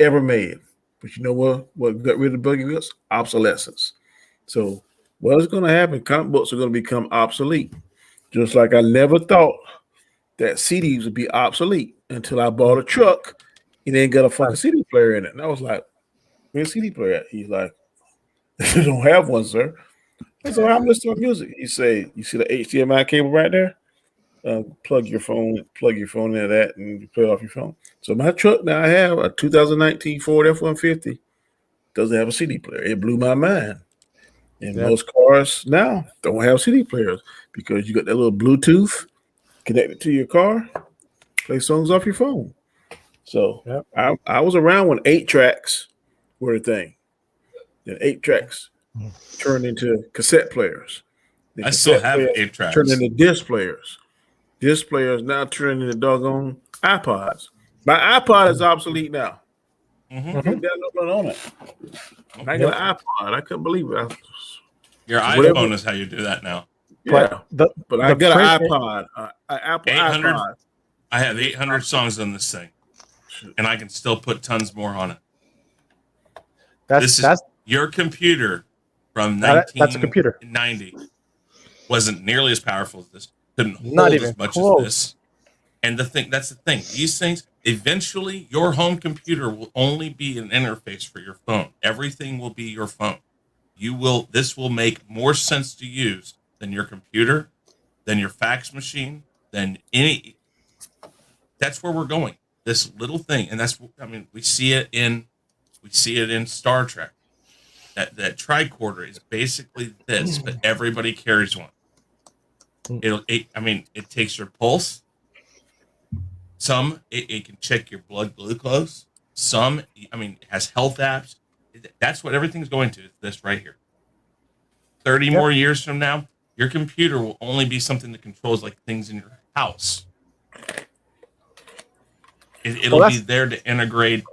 ever made. But you know what got rid of buggy whips? Obsolescence. So what's going to happen? Comic books are going to become obsolete. Just like I never thought that CDs would be obsolete until I bought a truck and then got a fucking CD player in it. And I was like, where's a CD player at? He's like, you don't have one, sir. I said, I'm listening to music. He say, you see the HDMI cable right there? Plug your phone into that and you play it off your phone. So my truck now, I have a 2019 Ford F-150. Doesn't have a CD player. It blew my mind. And most cars now don't have CD players because you got that little Bluetooth connected to your car, play songs off your phone. So I was around when 8 tracks were a thing. Then 8 tracks turned into cassette players. I still have 8 tracks. Turned into disc players. Disc players now turning into doggone iPods. My iPod is obsolete now. On it. I got an iPod. I couldn't believe it. Your iPhone is how you do that now. Yeah, but I got an iPod, an Apple iPod. I have 800 songs on this thing, and I can still put tons more on it. That's your computer from 1990 wasn't nearly as powerful as this. Couldn't hold as much as this. And that's the thing. These things, eventually, your home computer will only be an interface for your phone. Everything will be your phone. This will make more sense to use than your computer, than your fax machine, than any. That's where we're going. This little thing, and we see it in Star Trek. That tricorder is basically this, but everybody carries one. It takes your pulse. Some it can check your blood glucose. Some, it has health apps. That's what everything's going to. It's this right here. 30 more years from now, your computer will only be something that controls like things in your house. It'll be there to integrate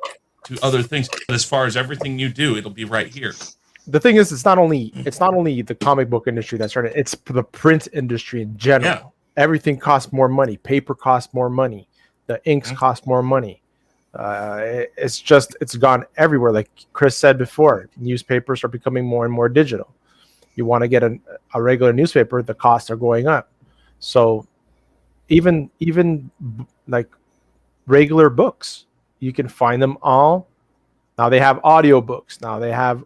to other things. But as far as everything you do, it'll be right here. the thing is, it's not only the comic book industry that's started. It's the print industry in general. Yeah. Everything costs more money. Paper costs more money. The inks cost more money. It's gone everywhere. Like Chris said before, newspapers are becoming more and more digital. You want to get a regular newspaper, the costs are going up. So even like regular books, you can find them all. Now they have audiobooks. Now they have,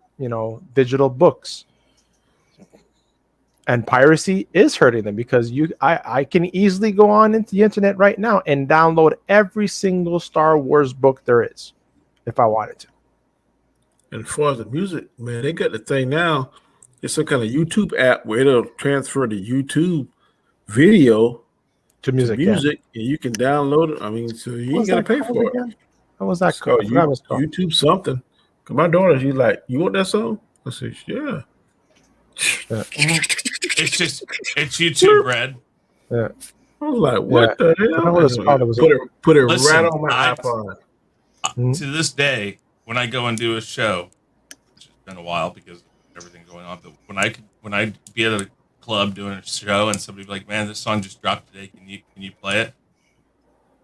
digital books. And piracy is hurting them because I can easily go on into the internet right now and download every single Star Wars book there is if I wanted to. And as far as the music, man, they got the thing now. It's some kind of YouTube app where it'll transfer the YouTube video To music, and you can download it. I mean, so you ain't got to pay for it. Again? What was that It's called called? YouTube something. Cause my daughter, she's like, "You want that song?" I said, "Yeah." It's YouTube Red. Yeah. I was like, "What the hell?" What it's called. It was Put it Listen, right on my iPod. To this day, when I go and do a show, which has been a while because of everything going on, but when I be at a club doing a show and somebody be like, "Man, this song just dropped today. Can you play it?"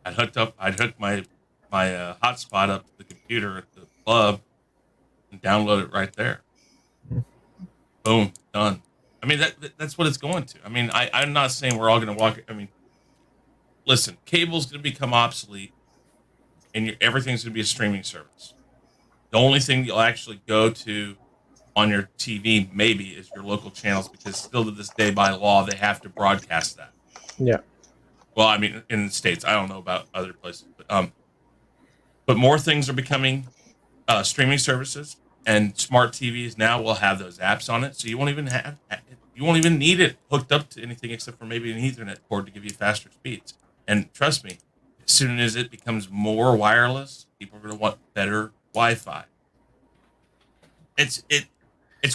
I'd hook my hotspot up to the computer at the club and download it right there. Boom, done. I mean, that's what it's going to. I mean, I'm not saying we're all going to walk. I mean, listen, cable's going to become obsolete, and everything's going to be a streaming service. The only thing you'll actually go to on your TV maybe is your local channels, because still to this day, by law, they have to broadcast that. Yeah. Well, I mean, in the States, I don't know about other places, but more things are becoming streaming services, and smart TVs now will have those apps on it, so you won't even need it hooked up to anything except for maybe an Ethernet cord to give you faster speeds. And trust me, as soon as it becomes more wireless, people are going to want better Wi-Fi. It's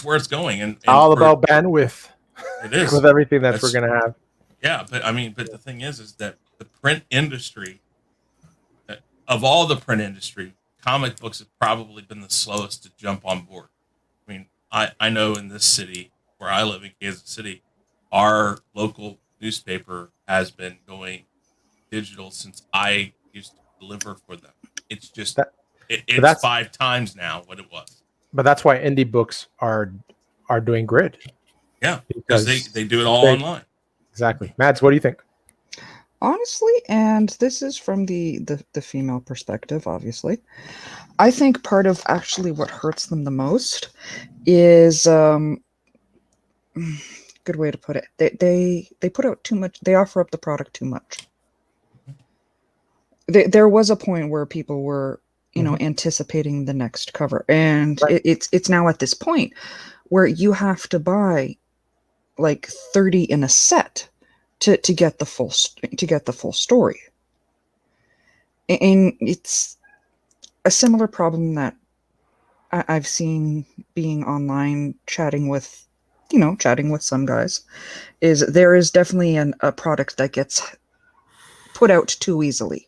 where it's going, and all about bandwidth. It is with everything we're going to have. Yeah, but the thing is that the print industry, of all the print industry, comic books have probably been the slowest to jump on board. I mean, I know in this city where I live in Kansas City, our local newspaper has been going digital since I used to deliver for them. It's just it's 5 times now what it was. But that's why indie books are doing grid. Yeah, because they do it all online. Exactly. Mads, what do you think? Honestly, and this is from the female perspective, obviously, I think part of actually what hurts them the most is good way to put it. They put out too much. They offer up the product too much. There was a point where people were, anticipating the next cover, and right. It's now at this point where you have to buy like 30 in a set to get the full story. And it's a similar problem that I've seen being online chatting with some guys, is there is definitely a product that gets put out too easily.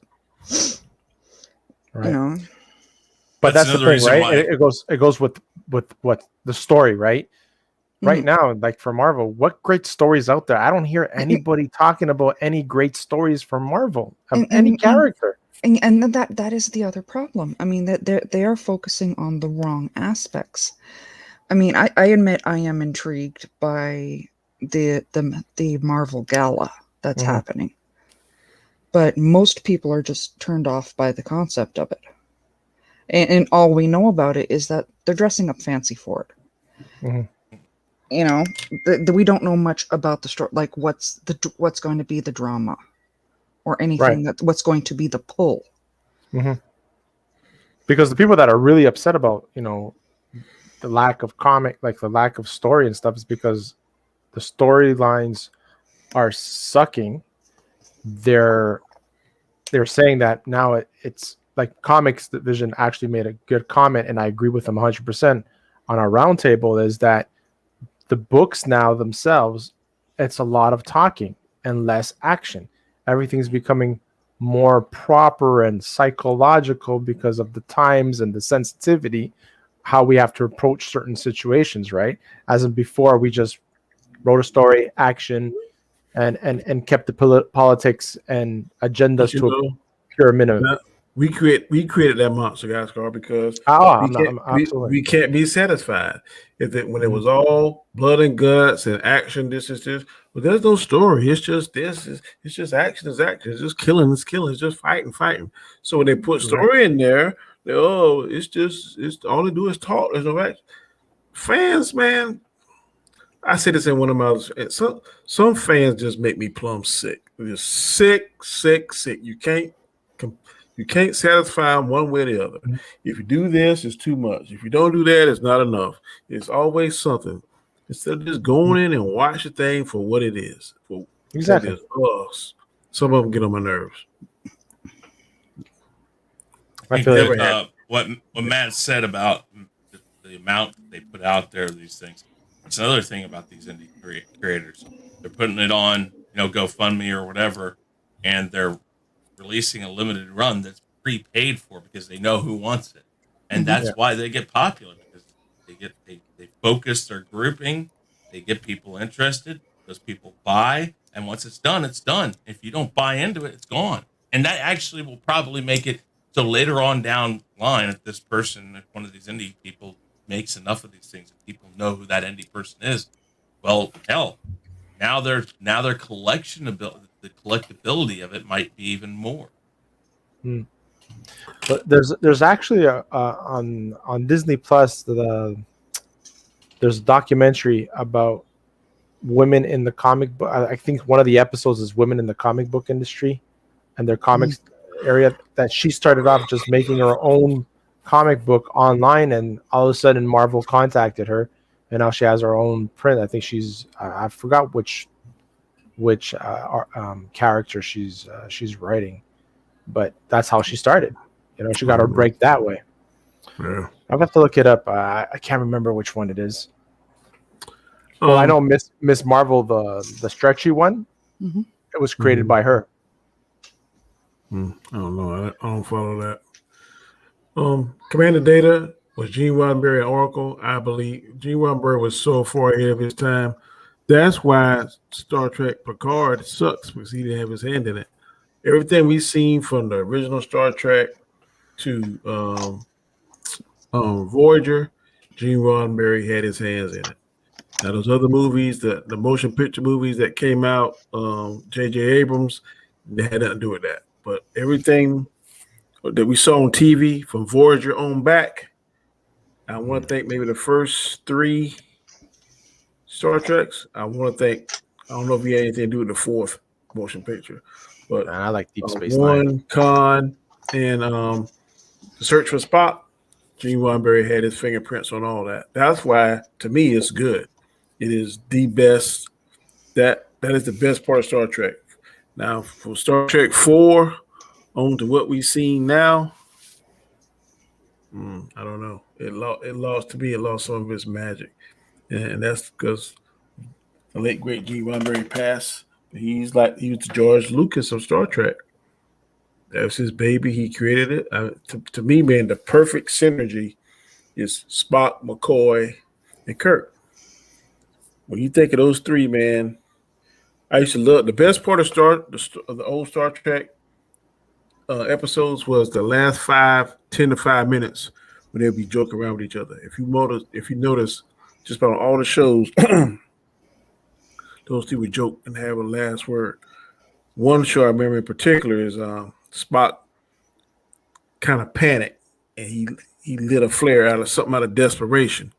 Right. But that's the thing, right? It goes with what the story, right? Right now, like for Marvel, what great stories out there? I don't hear anybody talking about any great stories from Marvel of any character. And that is the other problem. I mean, that they are focusing on the wrong aspects. I mean, I admit I am intrigued by the Marvel Gala that's happening, but most people are just turned off by the concept of it. And all we know about it is that they're dressing up fancy for it. We don't know much about the story, like what's going to be the drama, or anything what's going to be the pull. Because the people that are really upset about the lack of the lack of story and stuff, is because the storylines are sucking. They're saying that now it's like Comics Division actually made a good comment, and I agree with them 100% on our roundtable, is that the books now themselves, it's a lot of talking and less action. Everything's becoming more proper and psychological because of the times and the sensitivity. how we have to approach certain situations, right? As in before, we just wrote a story, action, and kept the politics and But agendas you to a know, pure minimum. now, we created that monster, guys, Carl, because Oh, I'm we absolutely. can't be satisfied if it when it Mhm. was all blood and guts and action. This is this. But there's no story. It's just this. It's just action. It's action. It's just killing. It's killing. It's just fighting. Fighting. So when they put Right. story in there, it's all they do is talk. There's no action. Fans, man. I said this in one of my some fans just make me plumb sick. Just sick, sick, sick. You can't satisfy them one way or the other. Mhm. If you do this, it's too much. If you don't do that, it's not enough. It's always something. Instead of just going in and watch the thing for what it is. For that Exactly. is us. Some of them get on my nerves. I I think feel Never you. had. what Matt said about the amount that they put out there of these things. That's another thing about these indie creators. They're putting it on, GoFundMe or whatever, and they're releasing a limited run that's prepaid for because they know who wants it, and Mhm. Yeah. that's why they get popular because they focus their grouping, they get people interested, those people buy, and once it's done, it's done. If you don't buy into it, it's gone, and that actually will probably make it so later on down the line, if one of these indie people makes enough of these things, and people know who that indie person is, well, hell, now their the collectability of it might be even more. Mm. But there's actually on Disney Plus there's a documentary about women in the comic book. I think one of the episodes is women in the comic book industry and their comics area. That she started off just making her own comic book online, and all of a sudden Marvel contacted her, and now she has her own print. I think I forgot which character she's writing, but that's how she started. She got her break that way. Yeah. I'll have to look it up. I can't remember which one it is. Well, I know Miss Marvel, the stretchy one. Mhm. It was created by her. I don't know. I don't follow that. Commander Data was Gene Roddenberry at Oracle. I believe Gene Roddenberry was so far ahead of his time. That's why Star Trek Picard sucks because he didn't have his hand in it. Everything we've seen from the original Star Trek to Voyager, Gene Roddenberry had his hands in it. Now those other movies, the motion picture movies that came out, J.J. Abrams, they had nothing to do with that. But everything that we saw on TV from Voyager on back, I want to think maybe the first 3 Star Treks. I don't know if he had anything to do with the 4th motion picture, but Man, I like Deep Space Nine. one Khan and the Search for Spock, Gene Roddenberry had his fingerprints on all that. That's why, to me, it's good. It is the best. That is the best part of Star Trek. Now, from Star Trek 4 on to what we've seen now, I don't know. It lost to me. It lost some of its magic, and that's because the late great Gene Roddenberry passed. He was the George Lucas of Star Trek. That was his baby. He created it. To me, man, the perfect synergy is Spock, McCoy, and Kirk. When you think of those 3, man, I used to love the best part of the old Star Trek episodes was the last 10 to 5 minutes when they'd be joking around with each other. If you notice, just about all the shows, those 2 would joke and have a last word. One show I remember in particular is Spock kind of panicked and he lit a flare out of desperation.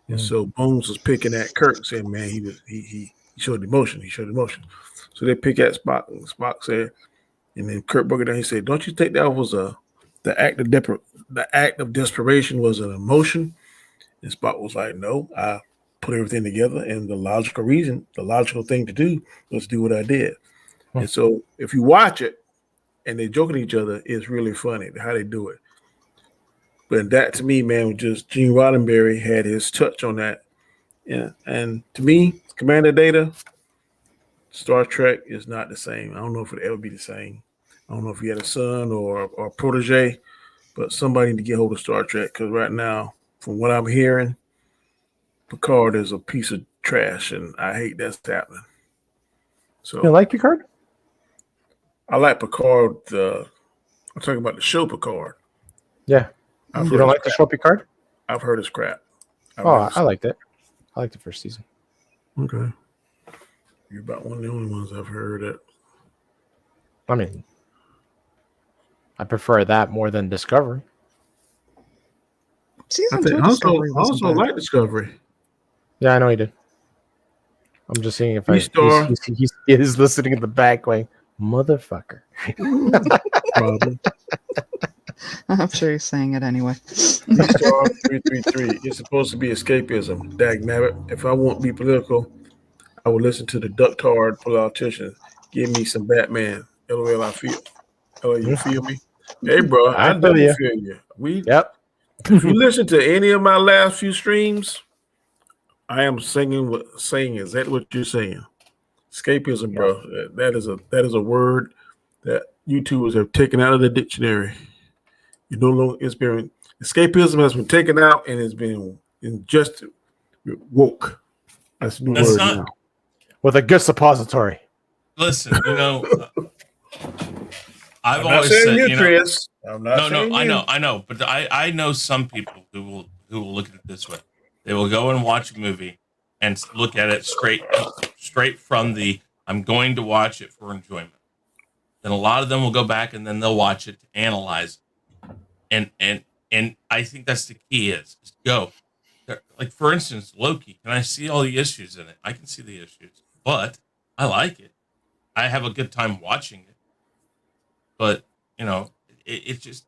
And so Bones was picking at Kirk, saying, "Man, he showed emotion. He showed emotion." So they pick at Spock, and Spock said, and then Kirk broke it down. He said, "Don't you think that was the act of desperation was an emotion?" And Spock was like, "No, I put everything together, and the logical thing to do was do what I did." And so if you watch it and they joke at each other, it's really funny how they do it. But that to me, man, was just Gene Roddenberry had his touch on that. Yeah. And to me, Commander Data, Star Trek is not the same. I don't know if it'll ever be the same. I don't know if he had a son or a protege, but somebody need to get hold of Star Trek because right now from what I'm hearing, Picard is a piece of trash, and I hate that's happening. So You like Picard? I like Picard. I'm talking about the show Picard. Yeah. I've You heard don't it's like the crap. show Picard? I've heard it's crap. I've Oh, never I seen liked it. I liked the first season. it. Okay. You're about one of the only ones I've heard that. I mean, I prefer that more than Discovery. I Season think 2 Discovery wasn't also bad. like Discovery. Yeah, I know he did. I'm just seeing if Star. he's listening in the back going, motherfucker. Probably. I'm sure he's saying it anyway. Star 333. It's supposed to be escapism. Dag nabbit. If I won't be political, I will listen to the ductard politicians. Give me some Batman. LOL, I feel. Oh, you feel me? Hey, bro, I I feel definitely you. feel you. Yep. If you listen to any of my last few streams, I am saying exactly what you're saying. Escapism, bro. That is a word that YouTubers have taken out of the dictionary. You no longer escapism has been taken out and has been ingested with woke. That's a new That's word not- now. With a good suppository. Listen, I've I'm not always saying said, you, you know, Chris. I'm not saying you. I know, but I know some people who will look at it this way. They will go and watch a movie and look at it straight from the I'm going to watch it for enjoyment. Then a lot of them will go back and then they'll watch it to analyze it. And I think that's the key is go. Like for instance, Loki. Can I see all the issues in it? I can see the issues, but I like it. I have a good time watching it. But it's just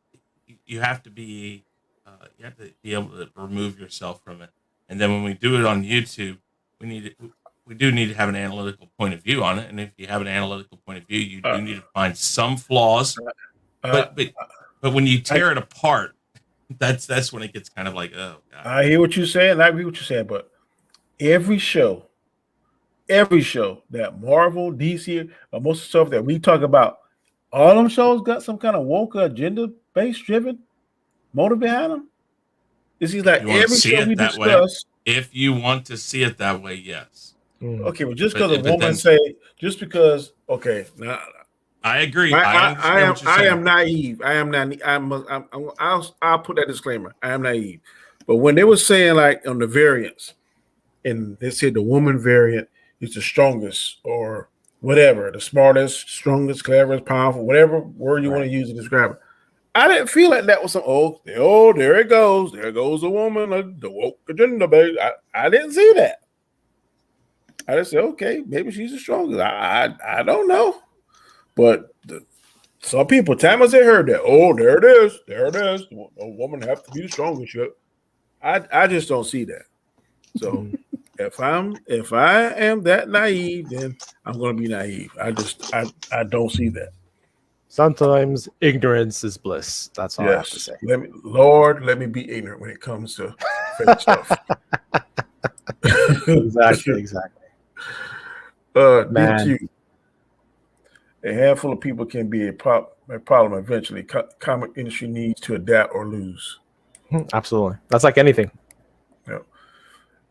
you have to be able to remove yourself from it. And then when we do it on YouTube, we do need to have an analytical point of view on it. And if you have an analytical point of view, you do need to find some flaws. But when you tear it apart, that's when it gets kind of like, oh God. I hear what you're saying. I agree what you're saying, but every show that Marvel, DC, or most of the stuff that we talk about, all them shows got some kind of woke agenda-based driven motive behind them. It seems like You wanna every see show it we that way? discuss. If you want to see it that way, yes. Okay, well, just But- because a but woman then- say, just because, okay, now I agree. I understand what you're am saying. naive. I'll put that disclaimer. I am naive. But when they were saying like on the variants, and they said the woman variant is the strongest or whatever, the smartest, strongest, cleverest, powerful, whatever word you want to use to describe it. I didn't feel like that was some there it goes. There goes a woman, the woke agenda, baby. I didn't see that. I just said, okay, maybe she's the strongest. I don't know. But some people, time as they heard that, there it is. A woman have to be the strongest. I just don't see that. So if I am that naive, then I'm going to be naive. I don't see that. Sometimes ignorance is bliss. That's all I have to say. Let me be ignorant when it comes to fake stuff. Exactly. Man. DQ. A handful of people can be a problem eventually. Comic industry needs to adapt or lose. Absolutely. That's like anything. Yeah.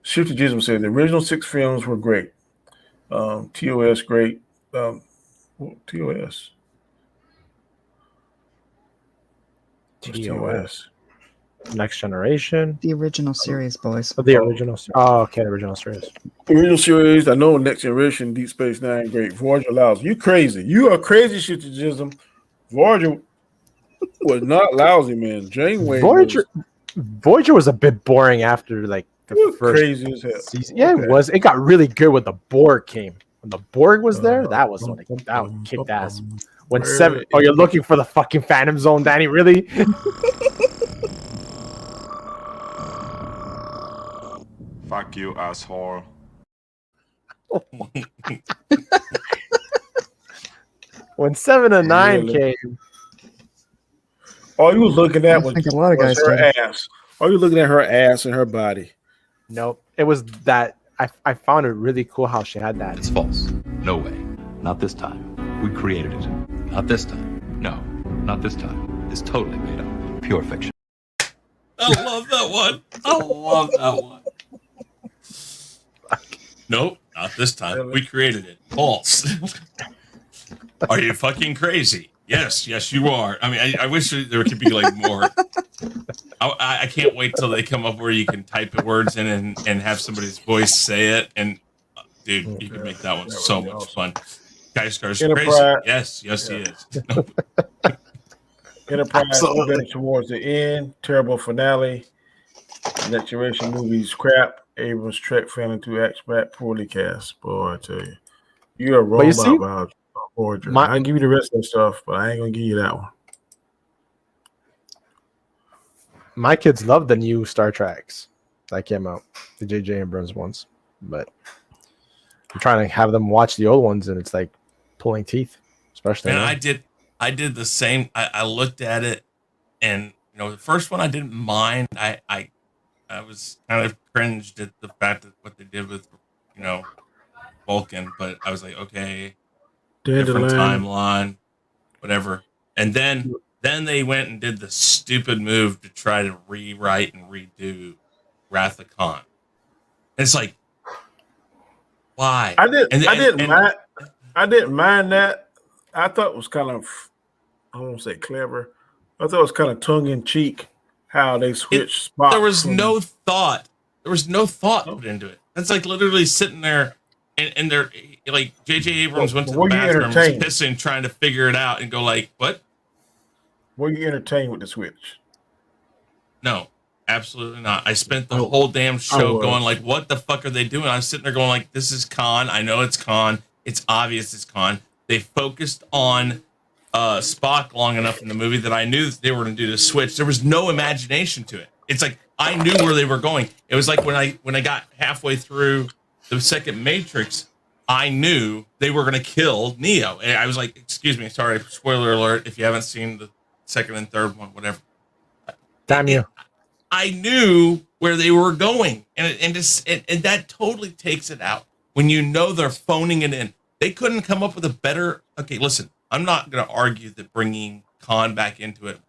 Shifty Jism said the original 6 films were great. TOS great. TOS. TOS. Next Generation. The original series, boys. The original. Oh, okay. Original series. Original series. I know Next Generation, Deep Space Nine, great. Voyager lousy. You crazy. You are crazy, Shifty Jism. Voyager was not lousy, man. Janeway. Voyager was a bit boring after like the first crazy as hell. season. Yeah, it was. It got really good when the Borg came. When the Borg was there, that was when that kicked ass. When 7, you're looking for the fucking Phantom Zone, Danny? Really? Fuck you, asshole. When 7 and 9 Really? came, All you was looking at I was think a lot of guys her did. ass. All you looking at her ass and her body. nope. It was that I found it really cool how she had that. It's false. No way. Not this time. We created it. Not this time. No, not this time. It's totally made up. Pure fiction. I love that one. I love that one. Nope, not this time. We created it. False. Are you fucking crazy? Yes, you are. I mean, I wish there could be like more. I can't wait till they come up where you can type the words in and have somebody's voice say it. And dude, you can make that one so much fun. Guy Scar's crazy. Enterprise. Yes, he is. Enterprise Absolutely. getting towards the end. Terrible finale. Next generation movies crap. Abrams Trek fell into X-Back poorly cast. Boy, I tell you, you are wrong you see, about Voyager. my- I give you the rest of the stuff, but I ain't gonna give you that one. My kids love the new Star Treks that came out, the J.J. Abrams ones, but I'm trying to have them watch the old ones, and it's like pulling teeth, especially. Man, now. I did the same. I looked at it, and the first one I didn't mind. I was kind of cringed at the fact that what they did with Vulcan, but I was like, okay, different timeline, whatever. And then they went and did the stupid move to try to rewrite and redo Wrath of Khan. And it's like, why? I didn't mind that. I thought it was kind of, I won't say clever. I thought it was kind of tongue in cheek how they switched spots. There was no thought. There was no thought put into it. That's like literally sitting there, and they're like J.J. Abrams went to the bathroom, was pissing, trying to figure it out, and go like, "What?" Were you entertained with the switch? No, absolutely not. I spent the whole damn show going like, "What the fuck are they doing?" I was sitting there going like, "This is Khan. I know it's Khan. It's obvious it's Khan." They focused on Spock long enough in the movie that I knew that they were going to do the switch. There was no imagination to it. It's like I knew where they were going. It was like when I got halfway through the second Matrix, I knew they were going to kill Neo. And I was like, "Excuse me, sorry, spoiler alert. If you haven't seen the second and third one, whatever." Damn you! I knew where they were going, and that totally takes it out when they're phoning it in. They couldn't come up with a better. Okay, listen. I'm not going to argue that bringing Khan back into it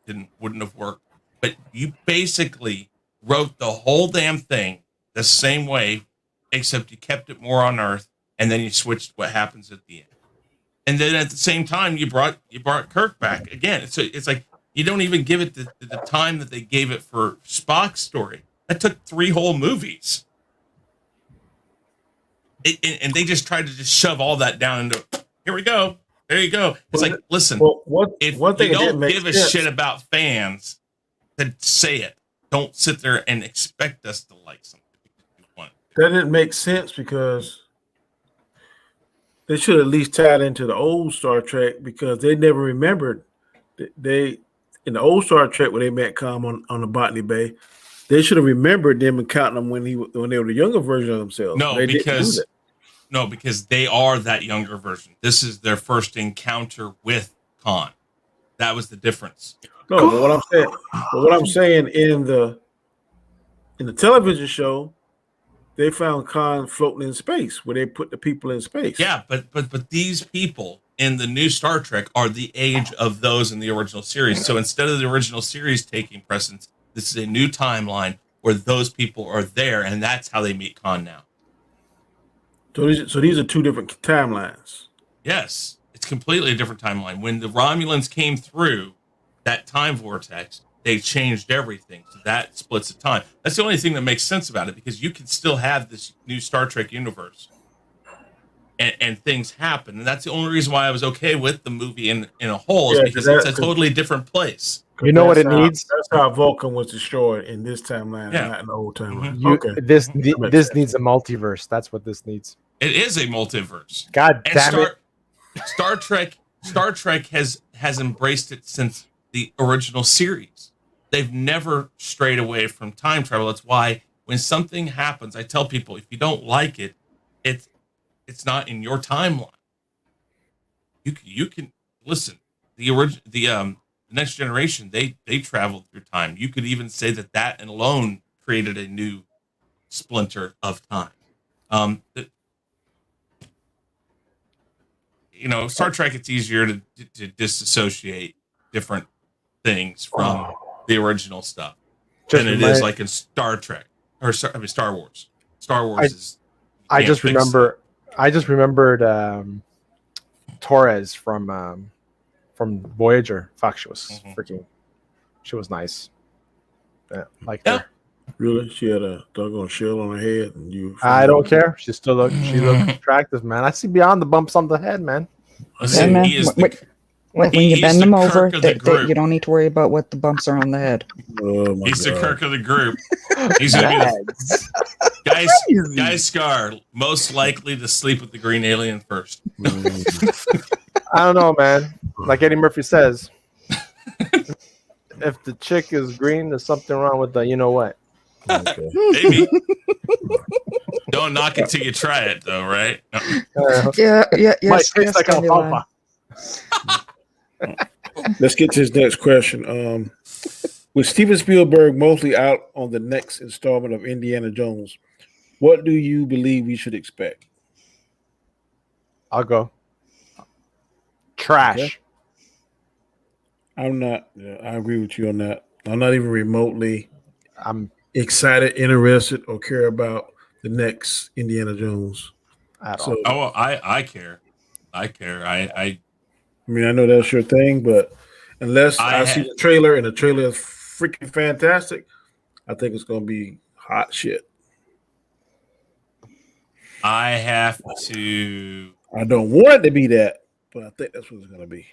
wouldn't have worked, but you basically wrote the whole damn thing the same way, except you kept it more on Earth, and then you switched what happens at the end. And then at the same time, you brought Kirk back again. So it's like you don't even give it the time that they gave it for Spock's story. That took 3 whole movies, and they just tried to just shove all that down into. Here we go. There you go. It's like, listen, if you don't give a shit about fans, then say it. Don't sit there and expect us to like something. That didn't make sense because they should at least tie it into the old Star Trek because they never remembered. They in the old Star Trek where they met Khan on the Botany Bay, they should have remembered them and counting them when they were the younger version of themselves. No, because they are that younger version. This is their first encounter with Khan. That was the difference. No, but what I'm saying in the television show, they found Khan floating in space where they put the people in space. Yeah, but these people in the new Star Trek are the age of those in the original series. So instead of the original series taking precedence, this is a new timeline where those people are there, and that's how they meet Khan now. So these are 2 different timelines. Yes, it's completely a different timeline. When the Romulans came through that time vortex, they changed everything. So that splits the time. That's the only thing that makes sense about it, because you can still have this new Star Trek universe and things happen. And that's the only reason why I was okay with the movie in a whole, is because it's a totally different place. You know what it needs? That's how Vulcan was destroyed in this timeline, not in the old timeline. Mm-hmm. This needs a multiverse. That's what this needs. It is a multiverse. God damn it! Star Trek has embraced it since the original series. They've never strayed away from time travel. That's why when something happens, I tell people, if you don't like it, it's not in your timeline. You can listen. The Next Generation, they traveled through time. You could even say that alone created a new splinter of time. Star Trek, it's easier to disassociate different things from the original stuff. than it is like in Star Trek or Star Wars. Star Wars is. I just remembered Torres from Voyager. Fuck, she was she was nice. Yeah, like her. Really? She had a doggone shell on her head, and you. I don't care. She looked attractive, man. I see beyond the bumps on the head, man. Yeah, man. When you bend them over, you don't need to worry about what the bumps are on the head. Oh my He's God. the Kirk of the group. He's gonna be Guy Scar, most likely to sleep with the green alien first. I don't know, man. Like Eddie Murphy says, if the chick is green, there's something wrong with the you know what. Okay. Maybe. Don't knock it till you try it, though, right? No. Yeah. Might taste like alfalfa. Let's get to his next question. With Steven Spielberg mostly out on the next installment of Indiana Jones, what do you believe we should expect? I'll go. Trash. Okay. I'm not. I agree with you on that. I'm not even remotely. I'm excited, interested, or care about the next Indiana Jones at all. Oh, I care. I mean, I know that's your thing, but unless I see the trailer and the trailer is freaking fantastic, I think it's going to be hot shit. I have to. I don't want it to be that, but I think that's what it's going to be.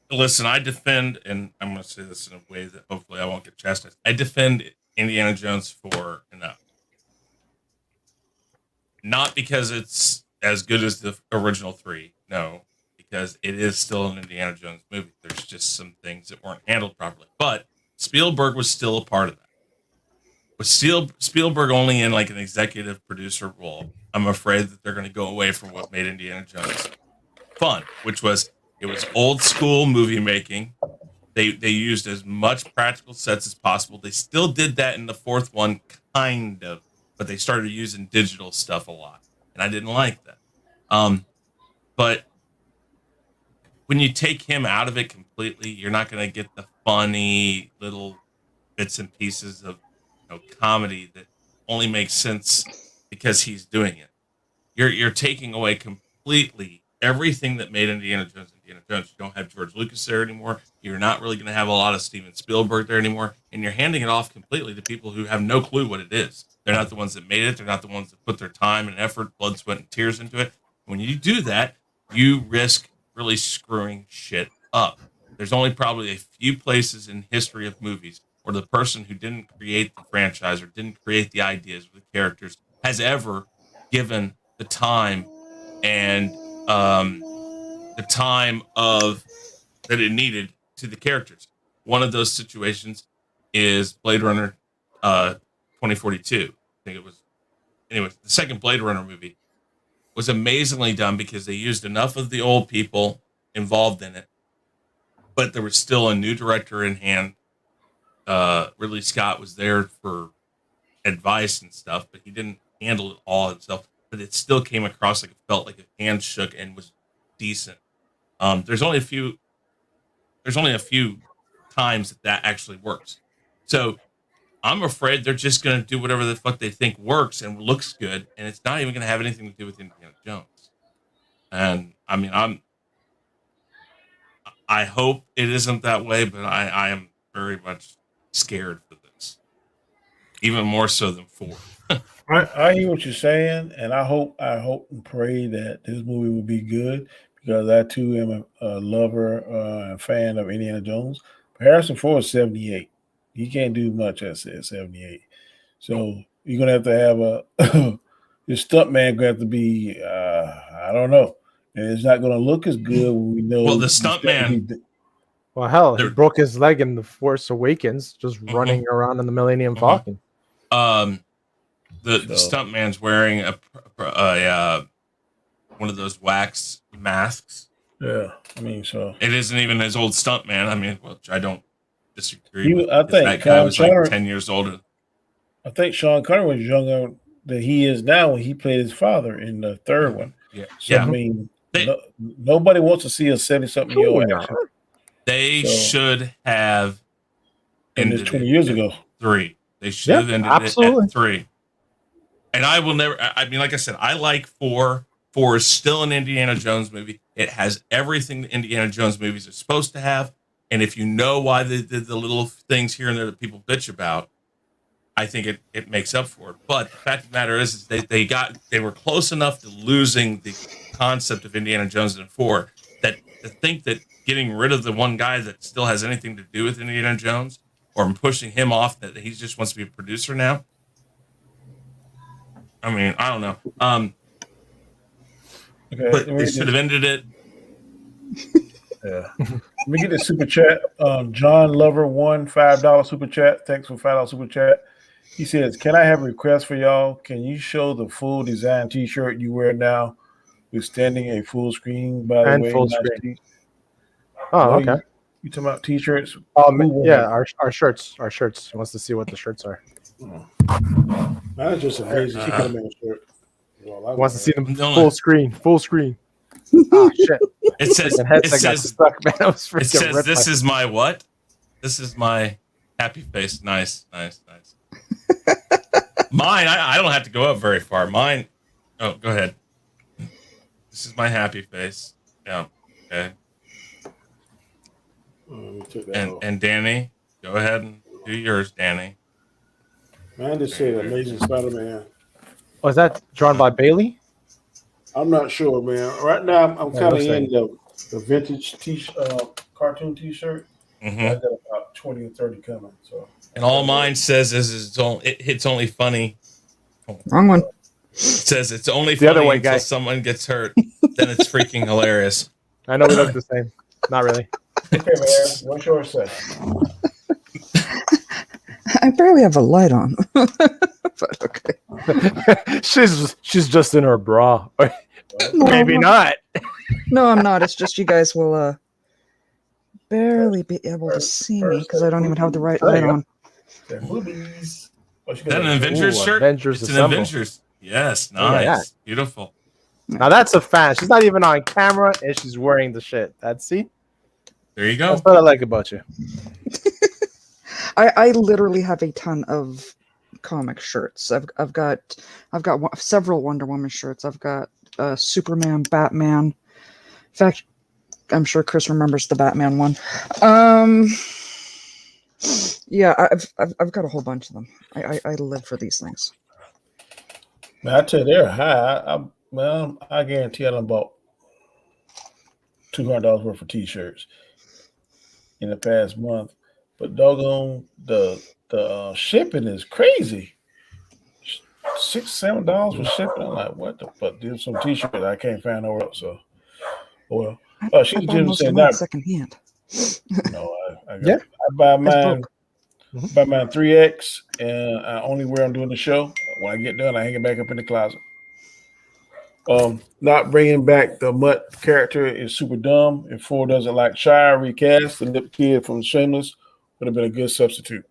Listen, I defend, and I'm going to say this in a way that hopefully I won't get chastised. I defend Indiana Jones 4 enough. Not because it's as good as the original 3, no, because it is still an Indiana Jones movie. There's just some things that weren't handled properly. But Spielberg was still a part of that. With Spielberg only in like an executive producer role, I'm afraid that they're going to go away from what made Indiana Jones fun, which was it was old school movie making. They used as much practical sets as possible. They still did that in the fourth one, kind of, but they started using digital stuff a lot, and I didn't like that. But when you take him out of it completely, you're not going to get the funny little bits and pieces of comedy that only makes sense because he's doing it. You're taking away completely everything that made Indiana Jones. You don't have George Lucas there anymore. You're not really going to have a lot of Steven Spielberg there anymore, and you're handing it off completely to people who have no clue what it is. They're not the ones that made it. They're not the ones that put their time and effort, blood, sweat, and tears into it. When you do that, you risk really screwing shit up. There's only probably a few places in history of movies where the person who didn't create the franchise or didn't create the ideas or the characters has ever given the time and the time of that it needed to the characters. One of those situations is Blade Runner 2042. I think it was. Anyway, the second Blade Runner movie was amazingly done because they used enough of the old people involved in it, but there was still a new director in hand. Ridley Scott was there for advice and stuff, but he didn't handle it all himself. But it still came across like it felt like a hand shook and was decent. There's only a few times that actually works. So I'm afraid they're just going to do whatever the fuck they think works and looks good, and it's not even going to have anything to do with Indiana Jones. And I mean, I hope it isn't that way, but I am very much scared for this, even more so than 4. I hear what you're saying, and I hope and pray that this movie will be good because I too am a lover and fan of Indiana Jones. But Harrison Ford is 78. He can't do much at 78. So you're gonna have a your stuntman gonna have to be I don't know, and it's not gonna look as good when we know. Well, the stuntman. Well, hell, he broke his leg in The Force Awakens, just running around in the Millennium Falcon. The stuntman's wearing a one of those wax masks. Yeah, I mean, so it isn't even his old stuntman. I mean, which I don't disagree. I think that guy was like 10 years older. I think Sean Connery was younger than he is now when he played his father in the third one. Yeah, so I mean, nobody wants to see a 70-something-year-old. They should have ended 20 years ago. 3. They should have ended absolutely. it at 3. And I will never. I mean, like I said, I like 4. 4 is still an Indiana Jones movie. It has everything the Indiana Jones movies are supposed to have. And if you know why they did the little things here and there that people bitch about, I think it makes up for it. But the fact of the matter is they were close enough to losing the concept of Indiana Jones in 4 that to think that getting rid of the one guy that still has anything to do with Indiana Jones or pushing him off that he just wants to be a producer now. I mean, I don't know. Okay, But they should have ended it. Yeah. Let me get the super chat. John Lover won $5 super chat. Thanks for $5 super chat. He says, "Can I have a request for y'all? Can you show the full design T-shirt you wear now? We're standing a full screen, by the And way. full Nice screen. Oh, What okay. You talking about T-shirts? Yeah, our shirts. Our shirts. He wants to see what the shirts are. That's just amazing. Superman shirt. Well, He wants to see them No. full screen. Full screen. Ah, shit. It says Freaking headset it got says stuck, man. I was it freaking says ripped this my- is my what? This is my happy face. Nice. Mine, I don't have to go up very far. Mine. Oh, go ahead. This is my happy face. Yeah. Okay. And Danny, go ahead and do yours, Danny. Man, just said Amazing Spider-Man. Was that drawn by Bailey? I'm not sure, man. Right now, I'm kind of looks in the vintage cartoon T-shirt. Mm-hmm. I got about 20 or 30 coming. So, And all mine says is it's only funny. Wrong one. It says it's only The other funny way, until guy. someone gets hurt. Then it's freaking hilarious. I know we look the same. Not really. okay, man. What's yours say? I barely have a light on. But okay. she's just in her bra. Maybe not. No, I'm not. It's just you guys will barely be able to see me because I don't even have the right light on. Movies. Is that an Avengers shirt? Avengers It's an Assemble. Avengers. Yes, Look at nice. Beautiful. Now that's a fan. She's not even on camera and she's wearing the shit. See? There you go. That's what I like about you. I literally have a ton of comic shirts. I've got several Wonder Woman shirts. I've got Superman, Batman. In fact, I'm sure Chris remembers the Batman one. Yeah, I've got a whole bunch of them. I live for these things. Man, I tell you, they're high. I guarantee I done bought $200 worth of T-shirts in the past month. But doggone, the shipping is crazy. $6-7 for shipping. I'm like, what the fuck? There's some T-shirts I can't find nowhere else. So, well, she's just saying that secondhand. No, I Yeah. buy mine. Mhm. Buy mine 3X, and I only wear them during the show. When I get done, I hang it back up in the closet. Not bringing back the Mutt character is super dumb. If 4 doesn't like Shire recast, the lip kid from Shameless would have been a good substitute.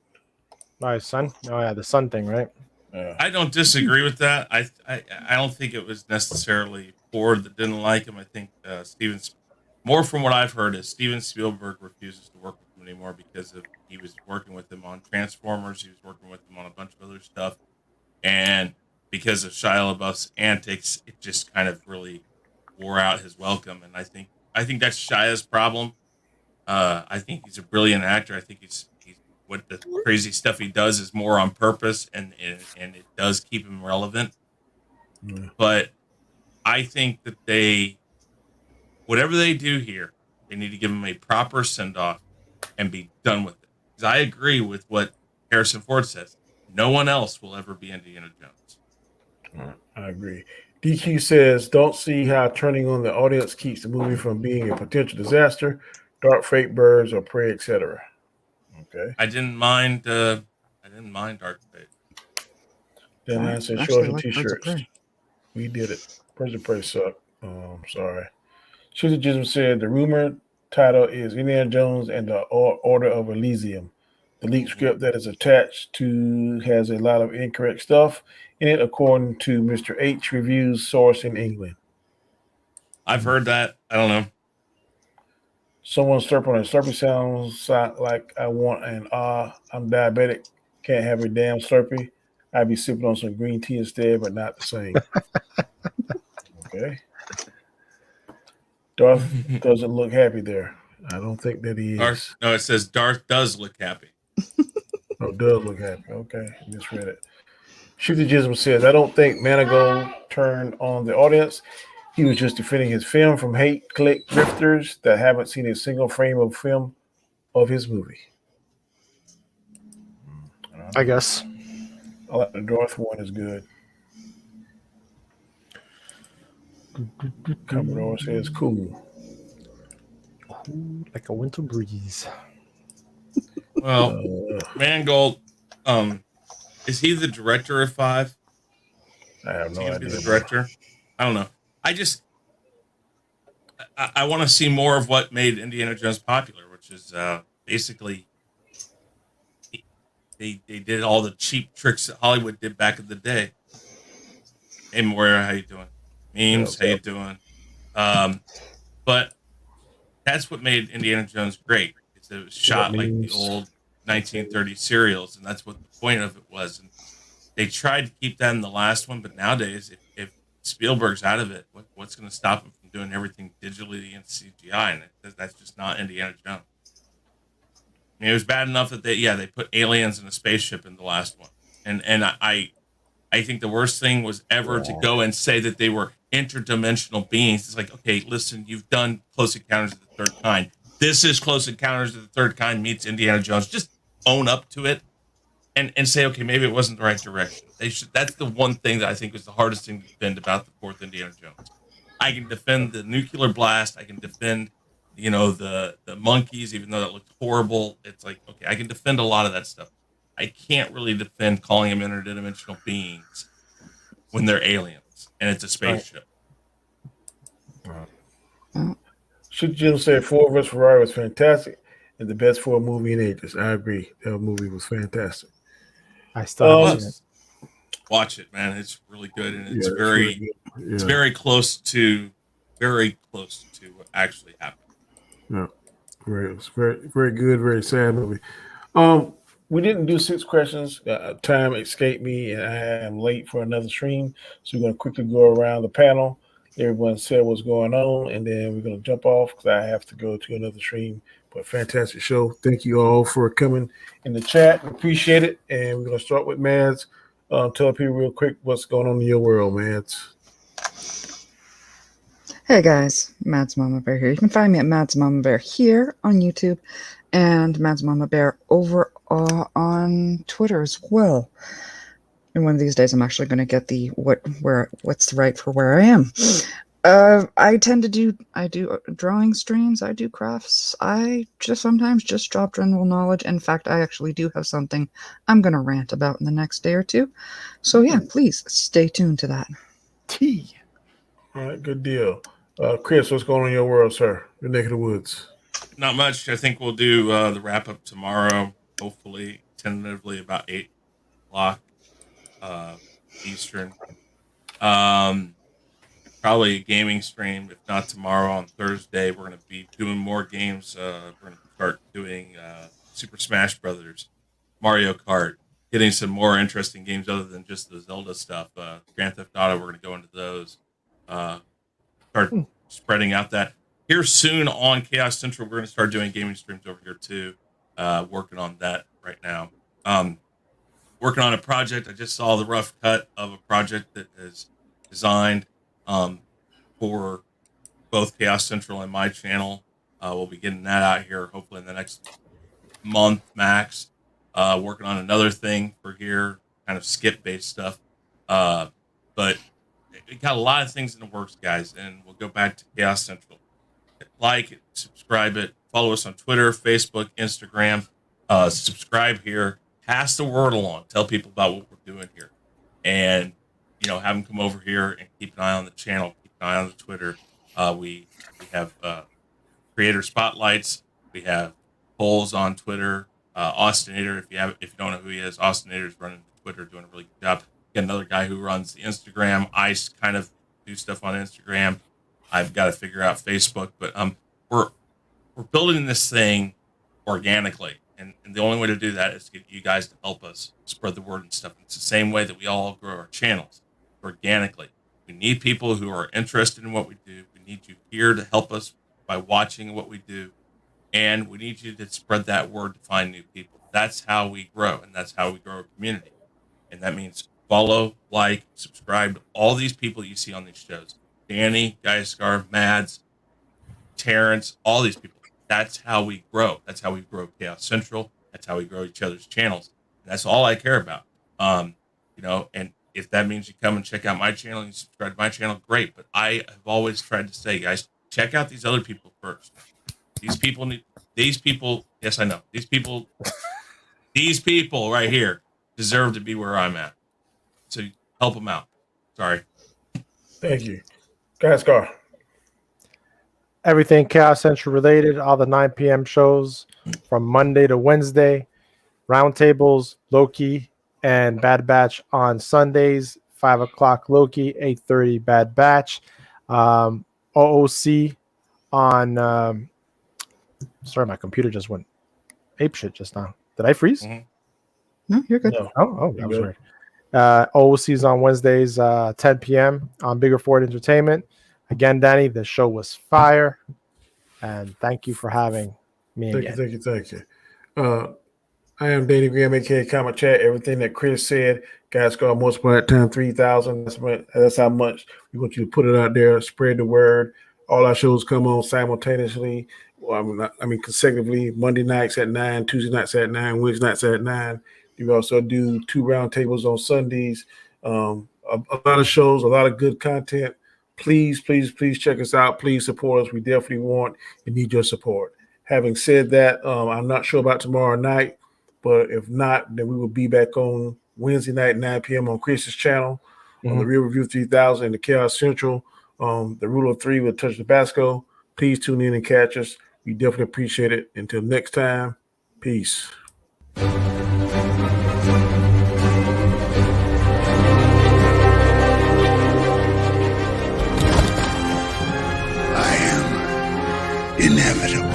Nice, son. Oh yeah, the sun thing, right? Yeah. I don't disagree with that. I don't think it was necessarily Ford that didn't like him. I think more from what I've heard is Steven Spielberg refuses to work with him anymore because he was working with him on Transformers. He was working with him on a bunch of other stuff, and because of Shia LaBeouf's antics, it just kind of really wore out his welcome. And I think that's Shia's problem. I think he's a brilliant actor. I think he's what the crazy stuff he does is more on purpose, and it does keep him relevant. Yeah. But I think that whatever they do here, they need to give him a proper send off and be done with it. Because I agree with what Harrison Ford says. No one else will ever be Indiana Jones. I agree. DQ says, don't see how turning on the audience keeps the movie from being a potential disaster. Dark fate, birds, or prey, etc. Okay. I didn't mind Dark Fate. Then I said, show us the T-shirts. We did it. Birds of Prey suck. Sorry. Susie Jism said the rumored title is Indiana Jones and the Order of Elysium. The leaked script that is attached to has a lot of incorrect stuff in it, according to Mr. H Reviews source in England. I've heard that. I don't know. Someone slurping on a slurping sounds like I want an I'm diabetic Can't have a damn Slurpee. I'd be sipping on some green tea instead, but not the same. Okay. Darth doesn't look happy there. I don't think that he is. No, it says Darth does look happy. Oh, does look happy. Okay, misread it. Shooter Jism says, I don't think Manigault turned on the audience. He was just defending his film from hate click grifters that haven't seen a single frame of film of his movie. I guess. I like the Darth one is good. Commodore says, cool. Like a winter breeze. Well, Mangold, is he the director of 5? I have Is no he gonna be idea. the director? I don't know. I want to see more of what made Indiana Jones popular, which is basically they did all the cheap tricks that Hollywood did back in the day. Hey, Moira, how you doing? Memes, how you doing? But that's what made Indiana Jones great. Is it was shot like the old 1930s serials, and that's what the point of it was. And they tried to keep that in the last one, but nowadays, if Spielberg's out of it, what's going to stop him from doing everything digitally and CGI? And that's just not Indiana Jones. I mean, it was bad enough that they put aliens in a spaceship in the last one, and I think the worst thing was ever to go and say that they were interdimensional beings. It's like, okay, listen, you've done Close Encounters of the Third Kind. This is Close Encounters of the Third Kind meets Indiana Jones. Just own up to it and say, okay, maybe it wasn't the right direction. That's the one thing that I think was the hardest thing to defend about the fourth Indiana Jones. I can defend the nuclear blast. I can defend, the monkeys, even though that looked horrible. It's like, okay, I can defend a lot of that stuff. I can't really defend calling them interdimensional beings when they're aliens and it's a spaceship. Should Jim say Ford vs. Ferrari was fantastic and the best Ford movie in ages? I agree. That movie was fantastic. I still haven't seen it. Watch it, man. It's really good, and it's it's very close to what actually happened. Yeah, great. It was very, very good, very sad movie. We didn't do 6 questions. Time escaped me, and I am late for another stream. So we're going to quickly go around the panel. Everyone said what's going on, and then we're going to jump off because I have to go to another stream. But fantastic show. Thank you all for coming in the chat. Appreciate it. And we're going to start with Mads. Tell people real quick what's going on in your world, Mads. Hey guys, Mads Mama Bear here. You can find me at Mads Mama Bear here on YouTube and Mads Mama Bear over on Twitter as well. And one of these days, I'm actually going to get the what's right for where I am. I do drawing streams. I do crafts. I just sometimes just drop general knowledge. In fact, I actually do have something I'm going to rant about in the next day or two. So yeah, please stay tuned to that. All right, good deal. Chris, what's going on in your world, sir? Your neck of the woods. Not much. I think we'll do the wrap up tomorrow. Hopefully, tentatively about 8 o'clock Eastern. Probably a gaming stream, if not tomorrow, on Thursday. We're going to be doing more games. We're going to start doing Super Smash Brothers, Mario Kart, getting some more interesting games other than just the Zelda stuff. Grand Theft Auto, we're going to go into those. Start spreading out that. Here soon on Chaos Central, we're going to start doing gaming streams over here too. Working on that right now. Working on a project. I just saw the rough cut of a project that is designed for both Chaos Central and my channel. We'll be getting that out here hopefully in the next month max. Working on another thing for here, kind of skip-based stuff. But we got a lot of things in the works, guys, and we'll go back to Chaos Central. Like it, subscribe it, follow us on Twitter, Facebook, Instagram. Subscribe here. Pass the word along. Tell people about what we're doing here. And, have them come over here and keep an eye on the channel. Keep an eye on the Twitter. We have creator spotlights. We have polls on Twitter. Austinator, if you don't know who he is, Austinator is running Twitter, doing a really good job. Got another guy who runs the Instagram. I kind of do stuff on Instagram. I've got to figure out Facebook, but we're building this thing organically. And the only way to do that is to get you guys to help us spread the word and stuff. It's the same way that we all grow our channels organically. We need people who are interested in what we do. We need you here to help us by watching what we do. And we need you to spread that word to find new people. That's how we grow, and that's how we grow a community. And that means follow, like, subscribe to all these people you see on these shows. Danny, Guy Scarf, Mads, Terrence, all these people. That's how we grow. That's how we grow Chaos Central. That's how we grow each other's channels. And that's all I care about. And if that means you come and check out my channel and you subscribe to my channel, great. But I have always tried to say, guys, check out these other people first. These people, yes, I know. These people right here deserve to be where I'm at. So help them out. Sorry. Thank you. Guys, Scar. Everything Chaos Central related, all the 9 p.m. shows from Monday to Wednesday, roundtables, Loki, and Bad Batch on Sundays, 5 o'clock Loki, 8:30 Bad Batch, OOC on. Sorry, my computer just went apeshit just now. Did I freeze? Mm-hmm. No, you're good. No. Oh, that was weird. OOC is on Wednesdays, 10 p.m. on Bigger Ford Entertainment. Again, Danny, the show was fire, and thank you for having me again. Thank you. I am Danny Graham, aka Comment Chat. Everything that Chris said, guys, go multiply that time 3,000. That's how much we want you to put it out there. Spread the word. All our shows come on simultaneously. Consecutively. Monday nights at 9, Tuesday nights at 9, Wednesday nights at 9. You also do 2 roundtables on Sundays. A lot of shows, a lot of good content. Please check us out. Please support us. We definitely want and need your support. Having said that, I'm not sure about tomorrow night, but if not, then we will be back on Wednesday night, 9 p.m. on Chris's channel, on the Real Review 3000 and the Chaos Central. The Rule of 3 with Touch Tabasco. Please tune in and catch us. We definitely appreciate it. Until next time, peace. Inevitable.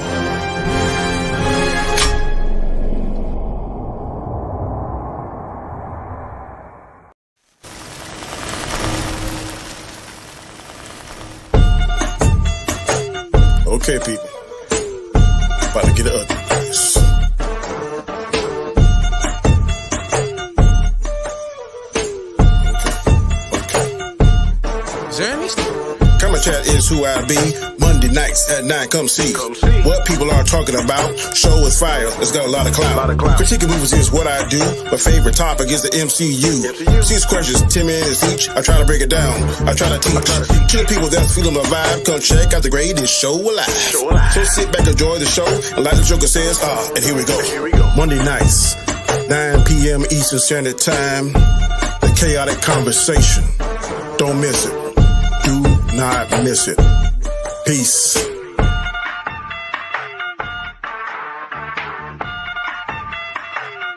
Okay, people. About to get it ugly. Okay. Is there any? Comment Chat is who I be. Monday nights at 9, come see what people are talking about. Show is fire, it's got a lot of clout. Critiquing movies is what I do. My favorite topic is the MCU. 6 questions, 10 minutes each. I try to break it down, I try to teach. Kill people that's feeling my vibe. Come check out the greatest show alive. So sit back, enjoy the show, and like the Joker says, and here we go. Monday nights, 9 p.m. Eastern Standard Time. The Chaotic Conversation. Don't miss it. Do not miss it. Peace.